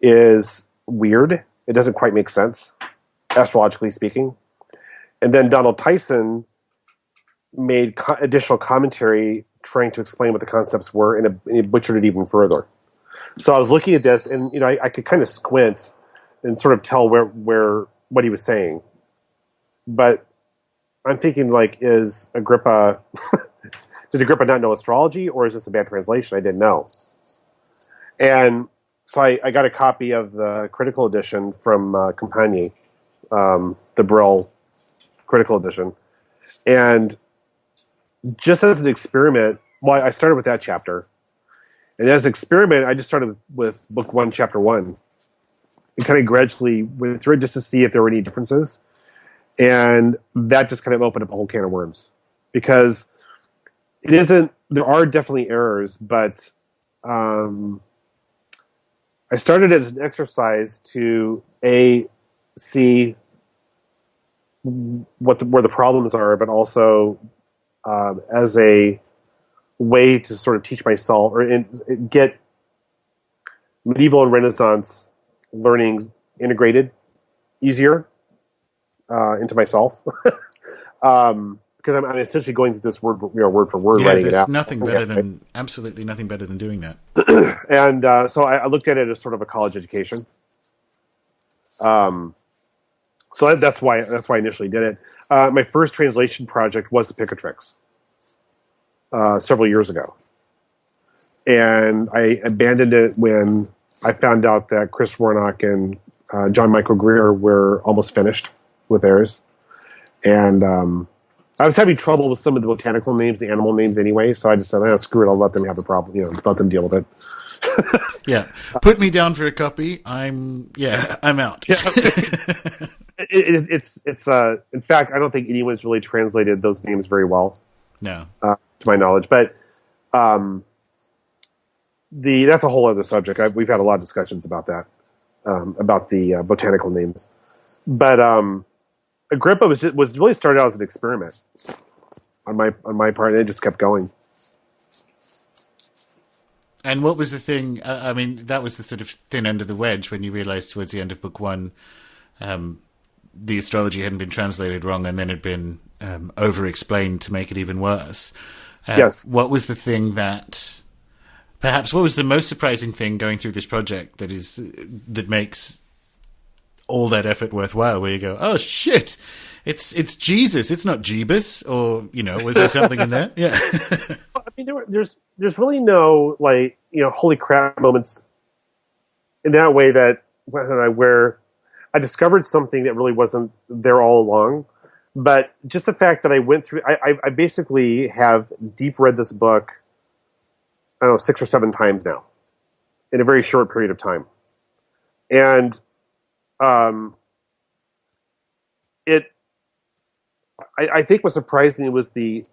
Speaker 2: is weird. It doesn't quite make sense, astrologically speaking. And then Donald Tyson made additional commentary trying to explain what the concepts were, and he butchered it even further. So I was looking at this, and I could kind of squint and sort of tell what he was saying. But I'm thinking, like, is Agrippa does Agrippa not know astrology, or is this a bad translation? I didn't know. And so I got a copy of the critical edition from Compagnie, the Brill critical edition. And just as an experiment, well, I started with that chapter. And as an experiment, I just started with book 1, chapter 1. And kind of gradually went through it just to see if there were any differences. And that just kind of opened up a whole can of worms. Because there are definitely errors, but I started it as an exercise to see where the problems are, but also as a way to sort of teach myself or get medieval and Renaissance learning integrated easier into myself. Because I'm essentially going through this word for word, writing it out.
Speaker 1: Absolutely nothing better than doing that.
Speaker 2: And so I looked at it as sort of a college education. So that's why I initially did it. My first translation project was the Picatrix several years ago, and I abandoned it when I found out that Chris Warnock and John Michael Greer were almost finished with theirs, and I was having trouble with some of the botanical names, the animal names anyway, so I just said, screw it, I'll let them have the problem, let them deal with it.
Speaker 1: Yeah. Put me down for a copy. I'm out.
Speaker 2: Yeah. It's in fact, I don't think anyone's really translated those names very well.
Speaker 1: No.
Speaker 2: To my knowledge, but that's a whole other subject. We've had a lot of discussions about that, about the botanical names. But Agrippa was really started out as an experiment on my part, and it just kept going.
Speaker 1: And what was the thing? I mean, that was the sort of thin end of the wedge when you realized towards the end of book one, the astrology hadn't been translated wrong and then had been over-explained to make it even worse.
Speaker 2: Yes.
Speaker 1: What was the thing that, perhaps, what was the most surprising thing going through this project that makes all that effort worthwhile? Where you go, oh shit, it's Jesus, it's not Jeebus, or was there something in there? Yeah.
Speaker 2: I mean, there's really no holy crap moments in that way that where I discovered something that really wasn't there all along. But just the fact that I went through, I basically have deep read this book, I don't know, 6 or 7 times now in a very short period of time. And I think what surprised me was the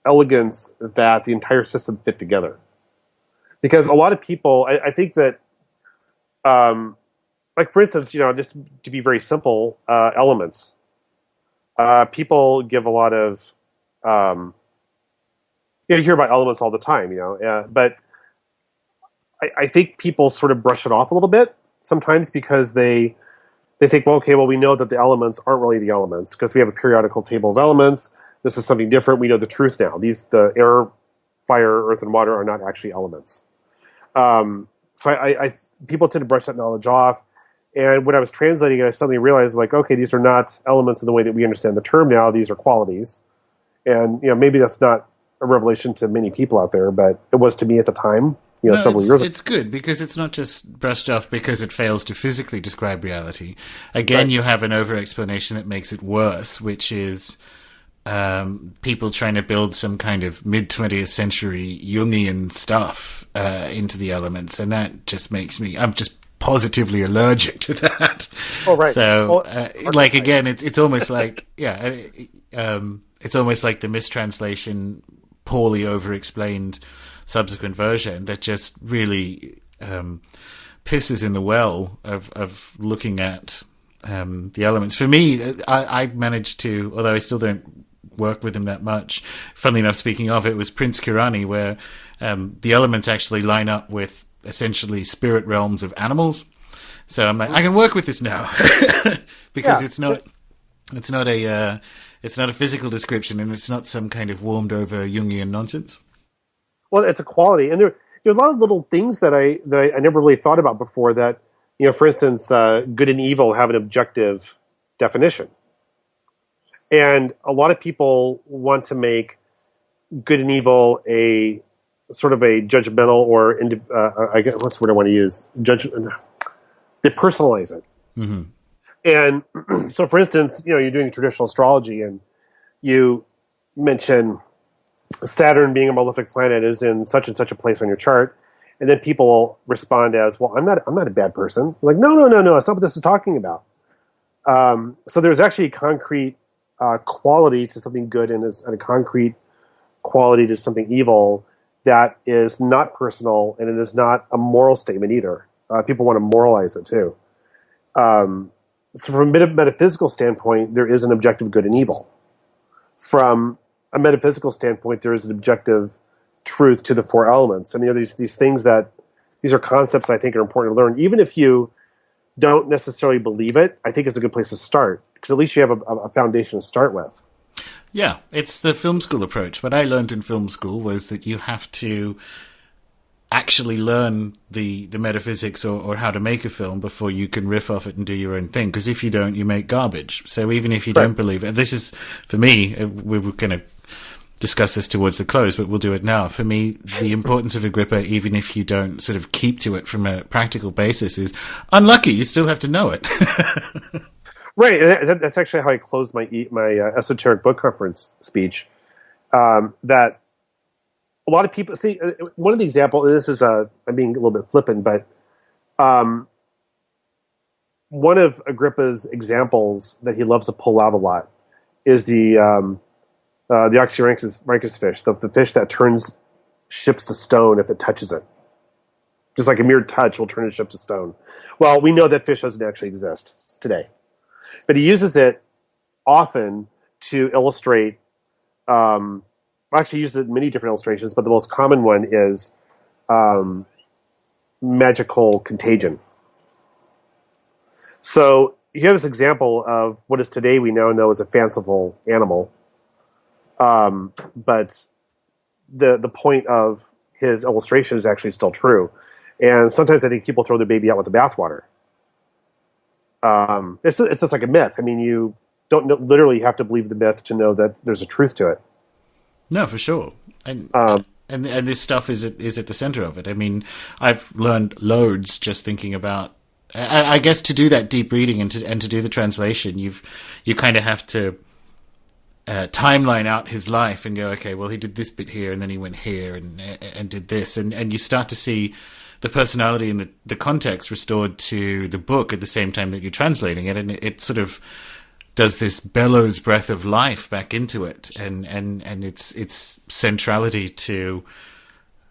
Speaker 2: elegance that the entire system fit together. Because a lot of people, I think that, like for instance, just to be very simple, elements. People give a lot of, you hear about elements all the time, but I think people sort of brush it off a little bit sometimes because they think, well, we know that the elements aren't really the elements because we have a periodical table of elements. This is something different. We know the truth now. The air, fire, earth, and water are not actually elements. So I people tend to brush that knowledge off. And when I was translating it, I suddenly realized, okay, these are not elements in the way that we understand the term now. These are qualities. And, maybe that's not a revelation to many people out there, but it was to me at the time, several years ago.
Speaker 1: It's good because it's not just brushed off because it fails to physically describe reality. Again, right. You have an over-explanation that makes it worse, which is people trying to build some kind of mid-20th century Jungian stuff into the elements. And that just makes me... I'm just positively allergic to that.
Speaker 2: Oh, right.
Speaker 1: So, again, it's almost like, it's almost like the mistranslation, poorly over-explained subsequent version that just really pisses in the well of looking at the elements. For me, I managed to, although I still don't work with him that much, funnily enough, speaking of, it was Prince Kirani, where the elements actually line up with essentially spirit realms of animals. So I'm like, I can work with this now because it's not a physical description and it's not some kind of warmed over Jungian nonsense.
Speaker 2: Well, it's a quality, and there are a lot of little things that I never really thought about before. That for instance, good and evil have an objective definition, and a lot of people want to make good and evil a sort of a judgmental or I guess what's the word I want to use? They personalize it.
Speaker 1: Mm-hmm.
Speaker 2: And so, for instance, you're doing traditional astrology, and you mention Saturn being a malefic planet is in such and such a place on your chart, and then people will respond as, "Well, I'm not a bad person." I'm like, no, that's not what this is talking about. So there's actually a concrete quality to something good, and a concrete quality to something evil that is not personal, and it is not a moral statement either. People want to moralize it too. So from a metaphysical standpoint, there is an objective good and evil. From a metaphysical standpoint, there is an objective truth to the 4 elements. I mean, these things these are concepts that I think are important to learn. Even if you don't necessarily believe it, I think it's a good place to start, because at least you have a foundation to start with.
Speaker 1: Yeah, it's the film school approach. What I learned in film school was that you have to actually learn the metaphysics or how to make a film before you can riff off it and do your own thing. Because if you don't, you make garbage. So even if you don't believe it, this is, for me, we were going to discuss this towards the close, but we'll do it now. For me, the importance of Agrippa, even if you don't sort of keep to it from a practical basis, is unlucky. You still have to know it.
Speaker 2: Right, and that's actually how I closed my esoteric book conference speech. That a lot of people see. One of the examples, and this is I'm being a little bit flippant, but one of Agrippa's examples that he loves to pull out a lot is the Oxyrhynchus fish, the fish that turns ships to stone if it touches it. Just like a mere touch will turn a ship to stone. Well, we know that fish doesn't actually exist today. But he uses it often to illustrate. I actually use it in many different illustrations, but the most common one is magical contagion. So you have this example of what is today we now know as a fanciful animal, but the point of his illustration is actually still true. And sometimes I think people throw their baby out with the bathwater. It's just like a myth. I mean, you don't literally have to believe the myth to know that there's a truth to it.
Speaker 1: No, for sure. And this stuff is at the center of it. I mean, I've learned loads just thinking about. I guess to do that deep reading and to do the translation, you kind of have to timeline out his life and go, okay, well, he did this bit here, and then he went here and did this, and you start to see the personality and the context restored to the book at the same time that you're translating it, and it sort of does this bellows breath of life back into it, and its centrality to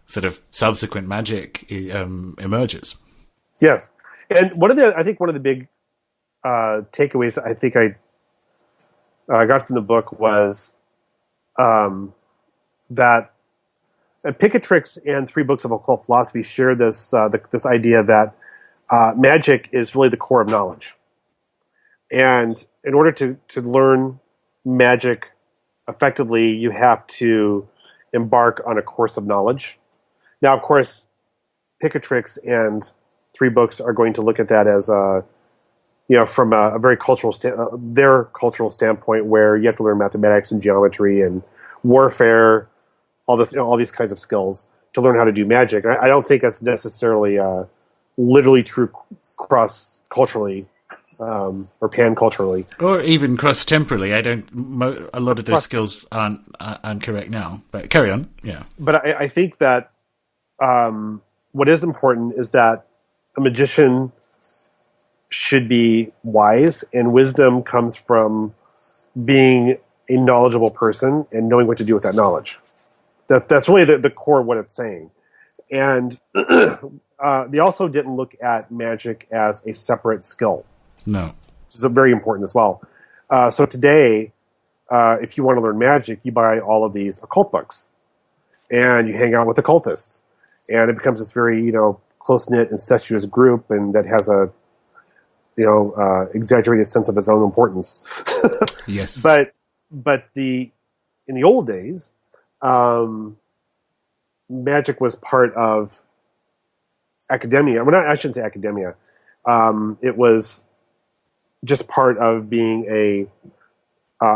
Speaker 1: sort of subsequent magic emerges.
Speaker 2: Yes, and I think one of the big takeaways I think I got from the book was that Picatrix and 3 Books of Occult Philosophy share this idea that magic is really the core of knowledge. And in order to learn magic effectively, you have to embark on a course of knowledge. Now, of course, Picatrix and 3 Books are going to look at that as from a very cultural their cultural standpoint, where you have to learn mathematics and geometry and warfare, all these kinds of skills to learn how to do magic. I don't think that's necessarily literally true cross-culturally or pan-culturally, or
Speaker 1: even cross-temporally. I don't. A lot of those skills aren't correct now. But carry on. Yeah.
Speaker 2: But I think that what is important is that a magician should be wise, and wisdom comes from being a knowledgeable person and knowing what to do with that knowledge. That's really the core of what it's saying. And they also didn't look at magic as a separate skill.
Speaker 1: No.
Speaker 2: Which is very important as well. So today, if you want to learn magic, you buy all of these occult books, and you hang out with occultists, and it becomes this very close-knit, incestuous group, and that has a exaggerated sense of its own importance.
Speaker 1: Yes.
Speaker 2: But in the old days, magic was part of academia. Well, I shouldn't say academia. It was just part of being a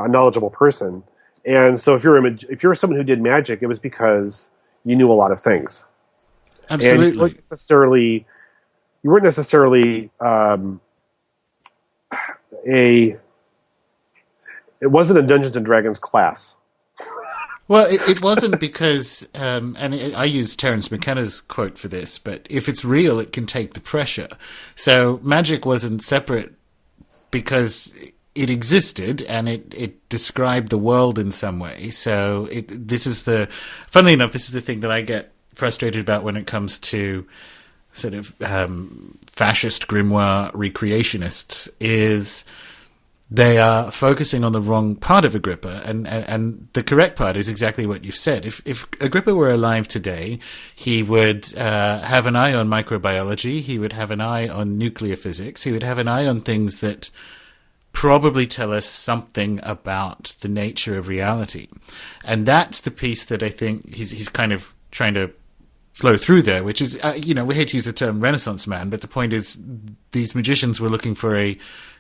Speaker 2: knowledgeable person. And so if you're someone who did magic, it was because you knew a lot of things.
Speaker 1: Absolutely.
Speaker 2: And you weren't necessarily it wasn't a Dungeons and Dragons class.
Speaker 1: Well, it wasn't because, I use Terence McKenna's quote for this, but if it's real, it can take the pressure. So magic wasn't separate because it existed and it described the world in some way. So funnily enough, this is the thing that I get frustrated about when it comes to sort of fascist grimoire recreationists, is they are focusing on the wrong part of Agrippa, and the correct part is exactly what you've said. If Agrippa were alive today, he would have an eye on microbiology, he would have an eye on nuclear physics, he would have an eye on things that probably tell us something about the nature of reality. And that's the piece that I think he's kind of trying to flow through there, which is, we hate to use the term Renaissance man, but the point is these magicians were looking for a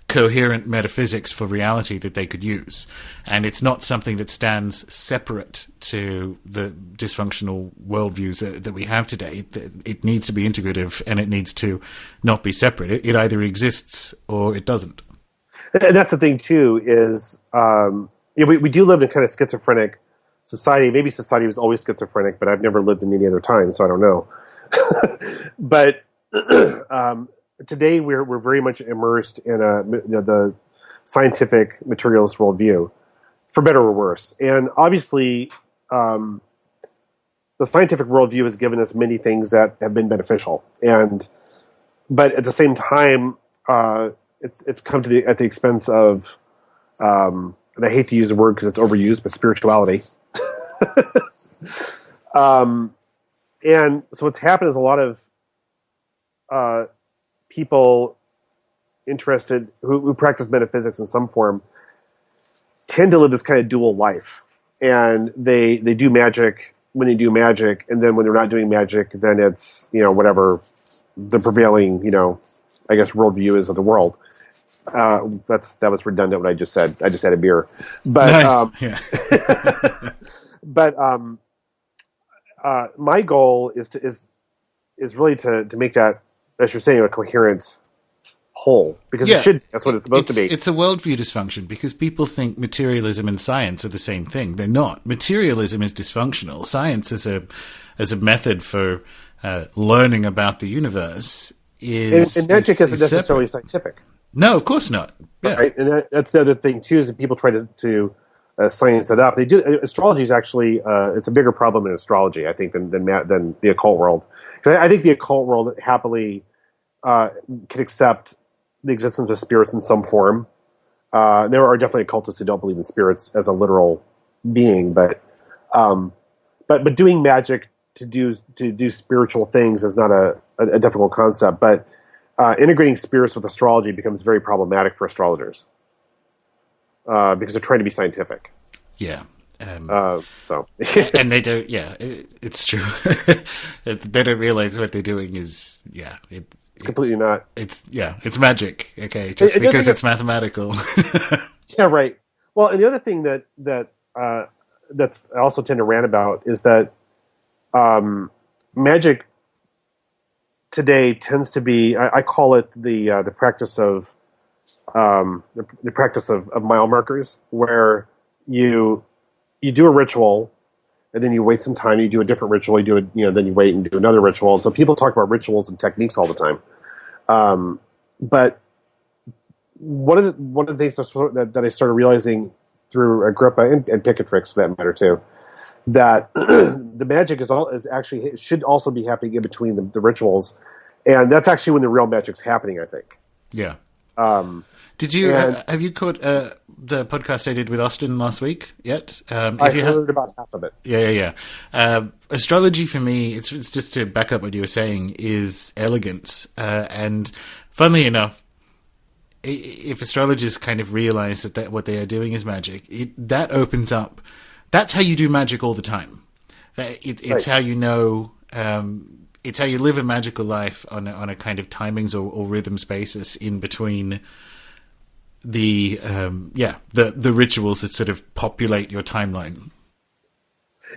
Speaker 1: coherent metaphysics for reality that they could use. And it's not something that stands separate to the dysfunctional worldviews that we have today. It needs to be integrative, and it needs to not be separate. It either exists or it doesn't.
Speaker 2: And that's the thing, too, is we do live in a kind of schizophrenic society. Maybe society was always schizophrenic, but I've never lived in any other time, so I don't know. But today we're very much immersed in the scientific materialist worldview, for better or worse. And obviously, the scientific worldview has given us many things that have been beneficial, but at the same time, it's come at the expense of and I hate to use the word because it's overused, but spirituality. And so what's happened is a lot of people interested who practice metaphysics in some form tend to live this kind of dual life, and they do magic when they do magic, and then when they're not doing magic, then it's whatever the prevailing I guess worldview is of the world. That was redundant what I just said. I just had a beer, but
Speaker 1: nice. Yeah.
Speaker 2: but my goal is really to make that, as you're saying, a coherent whole, because that's what it's supposed to be.
Speaker 1: It's a worldview dysfunction because people think materialism and science are the same thing. They're not. Materialism is dysfunctional. Science as a method for learning about the universe is
Speaker 2: and magic isn't necessarily
Speaker 1: separate.
Speaker 2: scientific.
Speaker 1: No, of course not. Yeah.
Speaker 2: Right, and that's the other thing too, is that people try to science it up. They do. Astrology is actually it's a bigger problem in astrology, I think, than the occult world. Because I think the occult world happily can accept the existence of spirits in some form. There are definitely occultists who don't believe in spirits as a literal being, but doing magic to do spiritual things is not a difficult concept. But integrating spirits with astrology becomes very problematic for astrologers because they're trying to be scientific.
Speaker 1: Yeah.
Speaker 2: So
Speaker 1: and they don't. Yeah, it's true. They don't realize what they're doing is
Speaker 2: it's completely not.
Speaker 1: It's magic. Okay, just because it's mathematical.
Speaker 2: Yeah, right. Well, and the other thing that's I also tend to rant about is that magic today tends to be, I call it the practice of the practice of mile markers, where you do a ritual and then you wait some time, you do a different ritual, you do it, then you wait and do another ritual. And so people talk about rituals and techniques all the time. But one of the things that I started realizing through Agrippa and Picatrix, for that matter too, that the magic is actually should also be happening in between the rituals, and that's actually when the real magic's happening, I think.
Speaker 1: Yeah. Did you have you caught the podcast I did with Austin last week yet?
Speaker 2: I heard about half of it.
Speaker 1: Yeah. Astrology for me, it's just to back up what you were saying, is elegance. And funnily enough, if astrologers kind of realize that what they are doing is magic, that opens up. That's how you do magic all the time. It's right. How you know. It's how you live a magical life on a kind of timings or rhythms basis in between the rituals that sort of populate your timeline.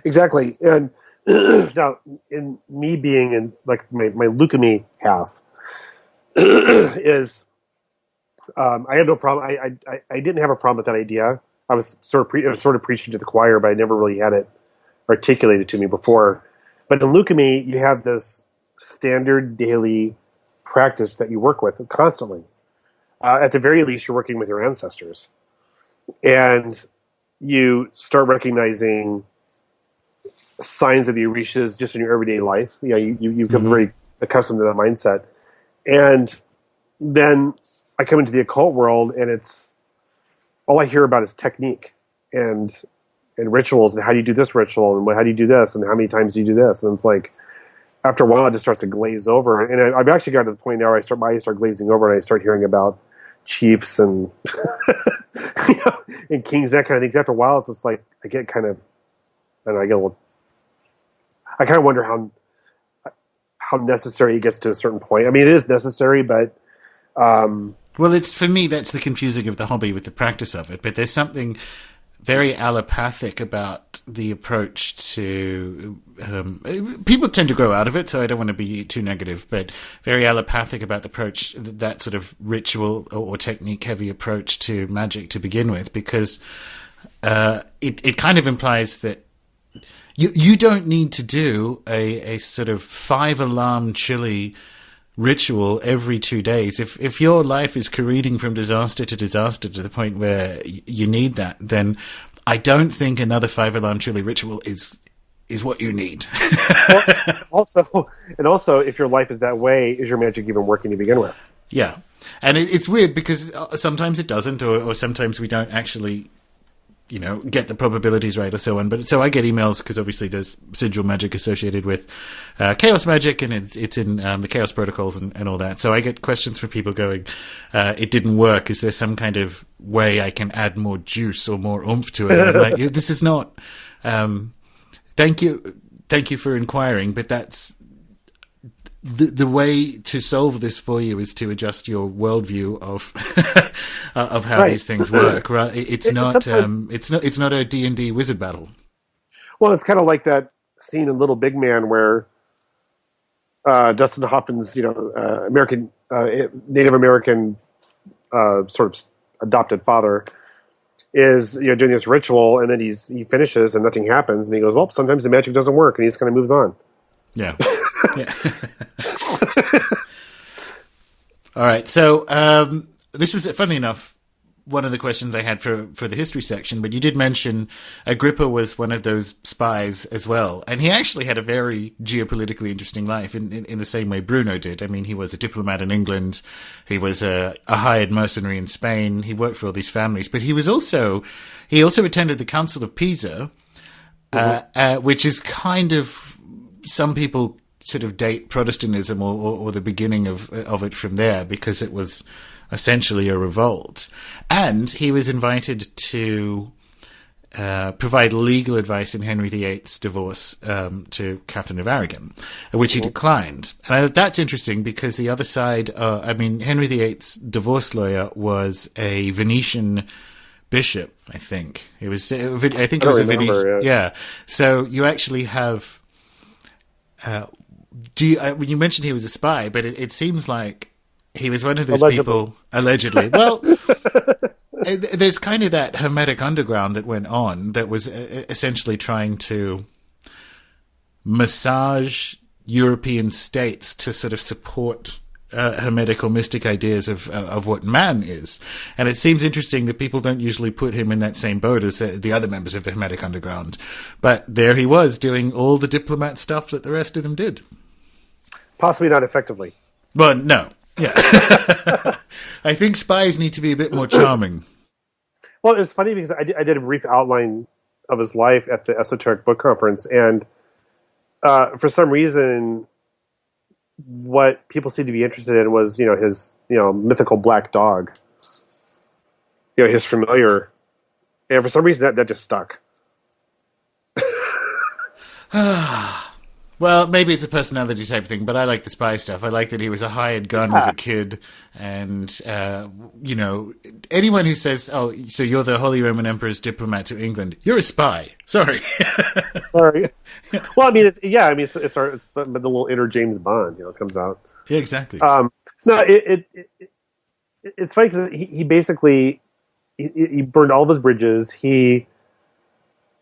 Speaker 1: Exactly.
Speaker 2: And now, in me being in like my Lucumi half is I have no problem. I didn't have a problem with that idea. I was sort of preaching to the choir, but I never really had it articulated to me before. But in Lucumi, you have this standard daily practice that you work with constantly. At the very least, you're working with your ancestors. And you start recognizing signs of the Orishas just in your everyday life. You become very accustomed to that mindset. And then I come into the occult world, and it's all I hear about is technique and rituals, and how do you do this ritual, and how do you do this, and how many times do you do this, and it's like after a while it just starts to glaze over, and I've actually got to the point now where my eyes start glazing over, and I start hearing about chiefs and and kings, that kind of things. After a while, it's just like I get kind of, and I kind of wonder how necessary it gets to a certain point. I mean, it is necessary, but
Speaker 1: well, it's for me that's the confusing of the hobby with the practice of it. But there's something very allopathic about the approach to people tend to grow out of it, so I don't want to be too negative, but very allopathic about the approach, that sort of ritual or technique heavy approach to magic to begin with, because it kind of implies that you don't need to do a sort of 5-alarm chili ritual every 2 days. If your life is careening from disaster to disaster to the point where you need that, then I don't think another 5-alarm chili ritual is what you need.
Speaker 2: Also, if your life is that way, is your magic even working to begin with?
Speaker 1: Yeah. And it's weird because sometimes it doesn't, or sometimes we don't actually, get the probabilities right or so on. But so I get emails because obviously there's sigil magic associated with chaos magic, and it's in the chaos protocols and all that. So I get questions from people going, it didn't work. Is there some kind of way I can add more juice or more oomph to it? And I'm like, this is not, thank you for inquiring, but that's, the way to solve this for you is to adjust your worldview of of how these things work. Right? It's not a D&D wizard battle.
Speaker 2: Well, it's kind of like that scene in Little Big Man where Dustin Hoffman's, American Native American sort of adopted father is doing this ritual, and then he finishes and nothing happens, and he goes, well, sometimes the magic doesn't work, and he just kind of moves on.
Speaker 1: Yeah. Yeah. All right. So this was, funny enough, one of the questions I had for the history section, but you did mention Agrippa was one of those spies as well. And he actually had a very geopolitically interesting life in the same way Bruno did. I mean, he was a diplomat in England. He was a hired mercenary in Spain. He worked for all these families, but he also attended the Council of Pisa, which is kind of, some people sort of date Protestantism or the beginning of it from there, because it was essentially a revolt. And he was invited to provide legal advice in Henry VIII's divorce to Catherine of Aragon, which he declined. And that's interesting because the other side, Henry VIII's divorce lawyer was a Venetian bishop, I think. It was a Venetian. Yeah. So you actually have... when you mentioned he was a spy, but it seems like he was one of those people, allegedly. Well, there's kind of that Hermetic underground that went on that was essentially trying to massage European states to sort of support Hermetic or mystic ideas of what man is. And it seems interesting that people don't usually put him in that same boat as the other members of the Hermetic underground. But there he was doing all the diplomat stuff that the rest of them did.
Speaker 2: Possibly not effectively.
Speaker 1: Well, no. Yeah. I think spies need to be a bit more charming.
Speaker 2: Well, it's funny because I did a brief outline of his life at the Esoteric Book Conference, and for some reason, what people seemed to be interested in was, his, mythical black dog, his familiar, and for some reason that just stuck.
Speaker 1: Well, maybe it's a personality type thing, but I like the spy stuff. I like that he was a hired gun as a kid, and anyone who says, "Oh, so you're the Holy Roman Emperor's diplomat to England," you're a spy. Sorry.
Speaker 2: Sorry. Well, it's the little inner James Bond, comes out.
Speaker 1: Yeah, exactly.
Speaker 2: No, it's funny because he basically he burned all of his bridges. He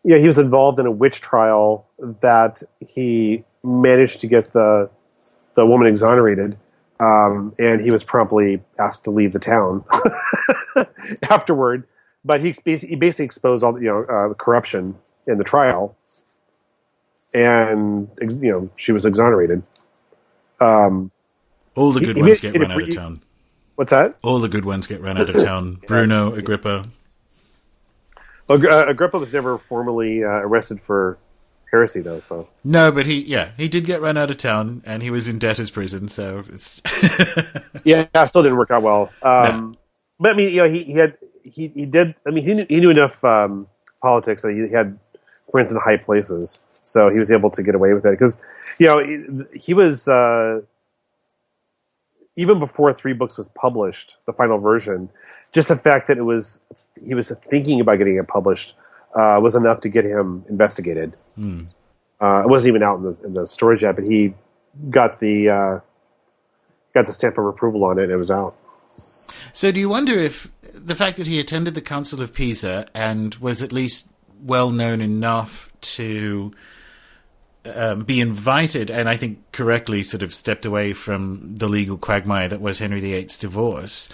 Speaker 2: was involved in a witch trial that he managed to get the woman exonerated, and he was promptly asked to leave the town afterward. But he basically exposed all the corruption in the trial, and she was exonerated.
Speaker 1: All the good ones get run out of town.
Speaker 2: What's that?
Speaker 1: All the good ones get run out of town. Bruno, Agrippa.
Speaker 2: Agrippa was never formally arrested for heresy, though. So
Speaker 1: no, but he did get run out of town, and he was in debtor's prison. So it's
Speaker 2: yeah, still didn't work out well.
Speaker 1: No.
Speaker 2: But he did. He knew enough politics that he had friends in high places, so he was able to get away with it because he was even before 3 books was published, the final version. Just the fact that he was thinking about getting it published was enough to get him investigated. It wasn't even out in the storage yet, but he got the stamp of approval on it, and it was out.
Speaker 1: So do you wonder if the fact that he attended the Council of Pisa and was at least well known enough to be invited, and I think correctly sort of stepped away from the legal quagmire that was Henry VIII's divorce,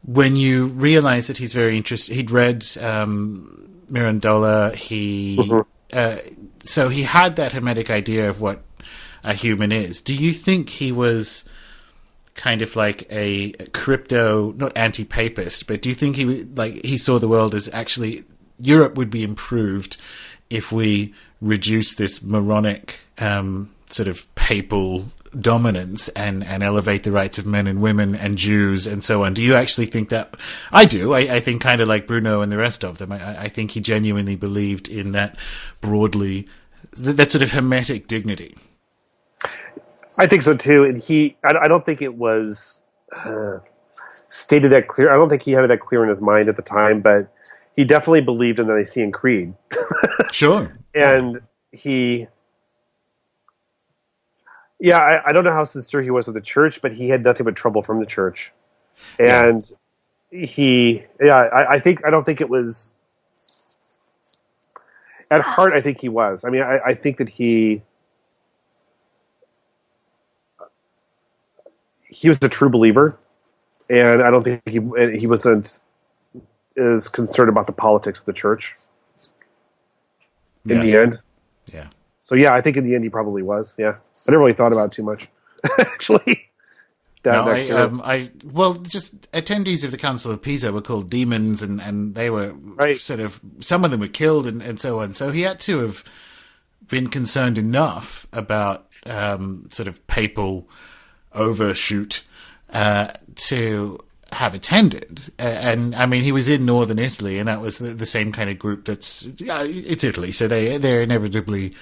Speaker 1: when you realize that he's very interested, he'd read Mirandola, so he had that Hermetic idea of what a human is. Do you think he was kind of like a crypto, not anti-papist, but do you think he saw the world as actually Europe would be improved if we reduce this moronic sort of papal dominance and elevate the rights of men and women and Jews and so on? Do you actually think that? I do. I think kind of like Bruno and the rest of them. I think he genuinely believed in that broadly, that sort of hermetic dignity.
Speaker 2: I think so too, and I don't think it was stated that clear. I don't think he had that clear in his mind at the time, but he definitely believed in the Nicene Creed.
Speaker 1: Sure.
Speaker 2: And I don't know how sincere he was with the church, but he had nothing but trouble from the church. And I don't think it was, at heart, I think he was. I mean, I think that he was a true believer, and I don't think he wasn't as concerned about the politics of the church in the end.
Speaker 1: Yeah.
Speaker 2: So I think in the end he probably was. Yeah, I never really thought about it too much, actually.
Speaker 1: Just attendees of the Council of Pisa were called demons, and they were sort of, some of them were killed and so on. So he had to have been concerned enough about sort of papal overshoot to have attended. And I mean, he was in northern Italy, and that was the same kind of group it's Italy, so they're inevitably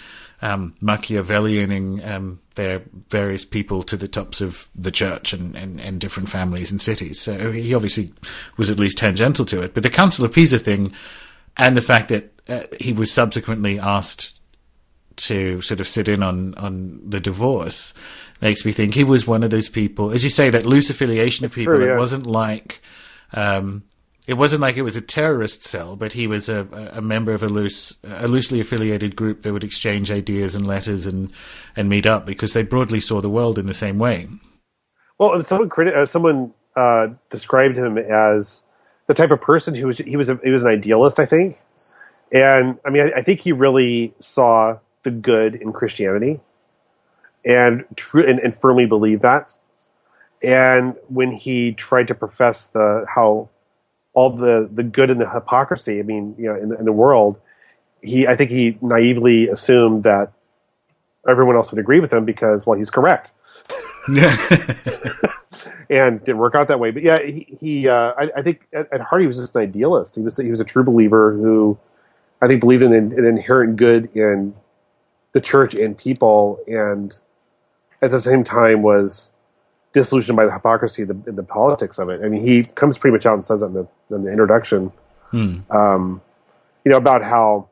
Speaker 1: Machiavellianing their various people to the tops of the church and different families and cities. So he obviously was at least tangential to it. But the Council of Pisa thing, and the fact that he was subsequently asked to sort of sit in on the divorce, makes me think he was one of those people, as you say, that loose affiliation of people. True, yeah. It wasn't like it was a terrorist cell, but he was a member of a loosely affiliated group that would exchange ideas and letters and meet up because they broadly saw the world in the same way.
Speaker 2: Well, someone described him as the type of person he was an idealist, I think. And I mean, I think he really saw the good in Christianity and firmly believed that. And when he tried to profess how all the good and the hypocrisy, I mean, in the world, I think he naively assumed that everyone else would agree with him because, well, he's correct. And didn't work out that way. But I think at heart he was just an idealist. He was a true believer who I think believed in an inherent good in the church and people, and at the same time was disillusioned by the hypocrisy and the politics of it. I mean, he comes pretty much out and says that in the introduction. About how,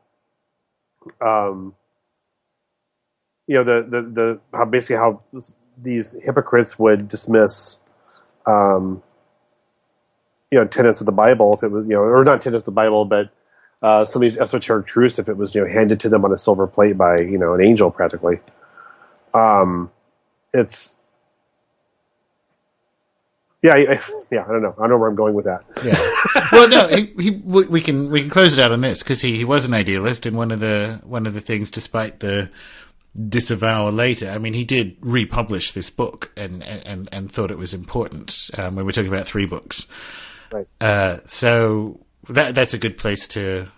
Speaker 2: how basically how these hypocrites would dismiss, tenets of the Bible if it was, or not tenets of the Bible, but some of these esoteric truths if it was, handed to them on a silver plate by, an angel practically. It's, I don't know. I don't know where I'm going with that.
Speaker 1: Yeah. Well, no, we can close it out on this because he was an idealist, and one of the things, despite the disavowal later, I mean, he did republish this book and thought it was important. When we're talking about 3 books,
Speaker 2: right?
Speaker 1: So that's a good place to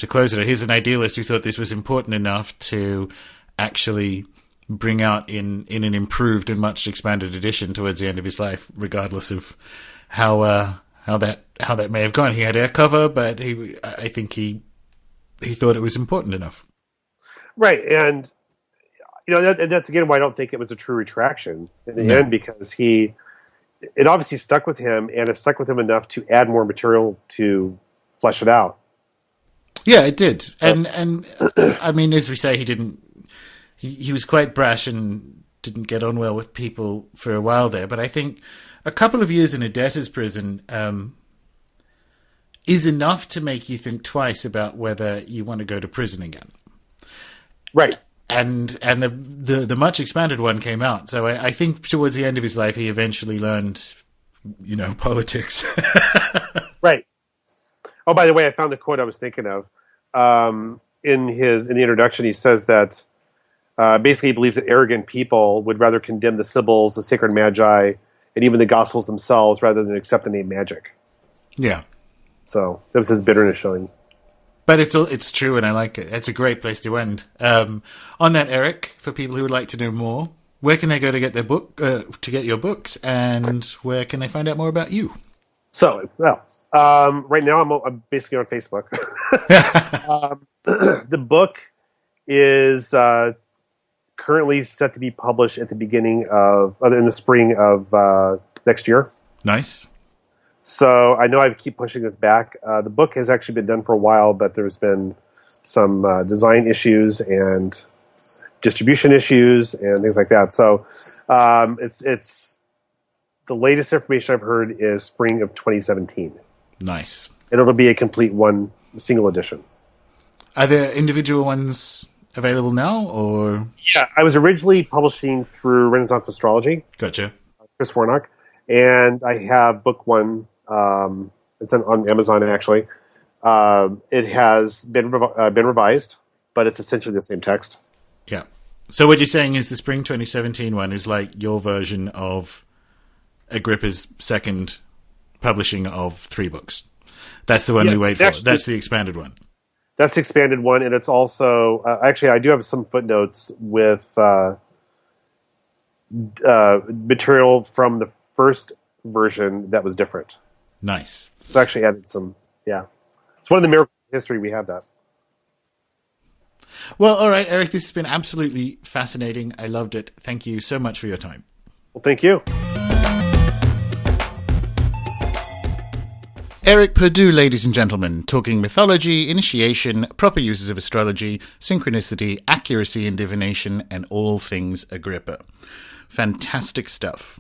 Speaker 1: close it. He's an idealist who thought this was important enough to actually bring out in an improved and much expanded edition towards the end of his life, regardless of how that may have gone. He had air cover, but I think he thought it was important enough.
Speaker 2: Right, and that's again why I don't think it was a true retraction in the end, because it obviously stuck with him, and it stuck with him enough to add more material to flesh it out.
Speaker 1: Yeah, it did, and I mean, as we say, he was quite brash and didn't get on well with people for a while there. But I think a couple of years in a debtor's prison is enough to make you think twice about whether you want to go to prison again.
Speaker 2: Right.
Speaker 1: And the much expanded one came out. So I think towards the end of his life, he eventually learned, politics.
Speaker 2: Right. Oh, by the way, I found the quote I was thinking of. In the introduction, he says that basically he believes that arrogant people would rather condemn the Sibyls, the sacred magi, and even the Gospels themselves, rather than accept the name magic.
Speaker 1: Yeah.
Speaker 2: So that was his bitterness showing.
Speaker 1: But it's true, and I like it. It's a great place to end. On that, Eric, for people who would like to know more, where can they go to get their book, to get your books, and where can they find out more about you?
Speaker 2: So, right now I'm basically on Facebook. The book is currently set to be published at the beginning in the spring of next year.
Speaker 1: Nice.
Speaker 2: So I know I keep pushing this back. The book has actually been done for a while, but there's been some design issues and distribution issues and things like that. So it's the latest information I've heard is spring of 2017.
Speaker 1: Nice.
Speaker 2: And it'll be a complete single edition.
Speaker 1: Are there individual ones available now, or?
Speaker 2: Yeah, I was originally publishing through Renaissance Astrology.
Speaker 1: Gotcha.
Speaker 2: Chris Warnock. And I have book one. It's on Amazon, actually. It has been revised, but it's essentially the same text.
Speaker 1: Yeah. So what you're saying is the spring 2017 one is like your version of Agrippa's second publishing of 3 books. That's the one we wait for. That's the expanded one.
Speaker 2: That's the expanded one, and it's also... actually, I do have some footnotes with material from the first version that was different.
Speaker 1: Nice.
Speaker 2: It's actually added some... Yeah. It's one of the miracles of history we have that.
Speaker 1: Well, all right, Eric, this has been absolutely fascinating. I loved it. Thank you so much for your time.
Speaker 2: Well, thank you.
Speaker 1: Eric Purdue, ladies and gentlemen, talking mythology, initiation, proper uses of astrology, synchronicity, accuracy in divination, and all things Agrippa. Fantastic stuff.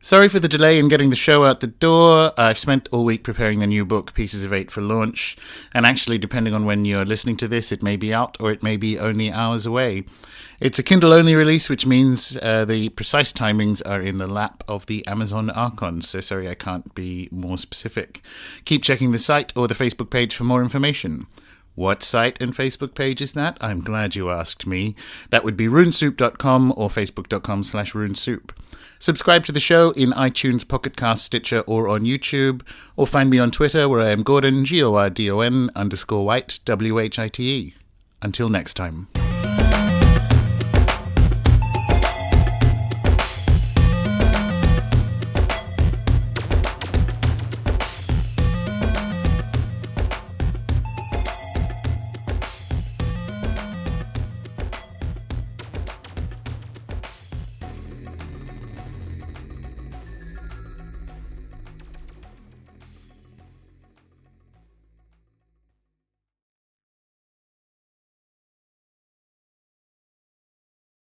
Speaker 1: Sorry for the delay in getting the show out the door. I've spent all week preparing the new book, Pieces of 8, for launch. And actually, depending on when you're listening to this, it may be out or it may be only hours away. It's a Kindle-only release, which means the precise timings are in the lap of the Amazon Archon. So sorry I can't be more specific. Keep checking the site or the Facebook page for more information. What site and Facebook page is that? I'm glad you asked me. That would be runesoup.com or facebook.com/runesoup. Subscribe to the show in iTunes, Pocket Cast, Stitcher, or on YouTube, or find me on Twitter where I am Gordon, Gordon_White, WHITE. Until next time.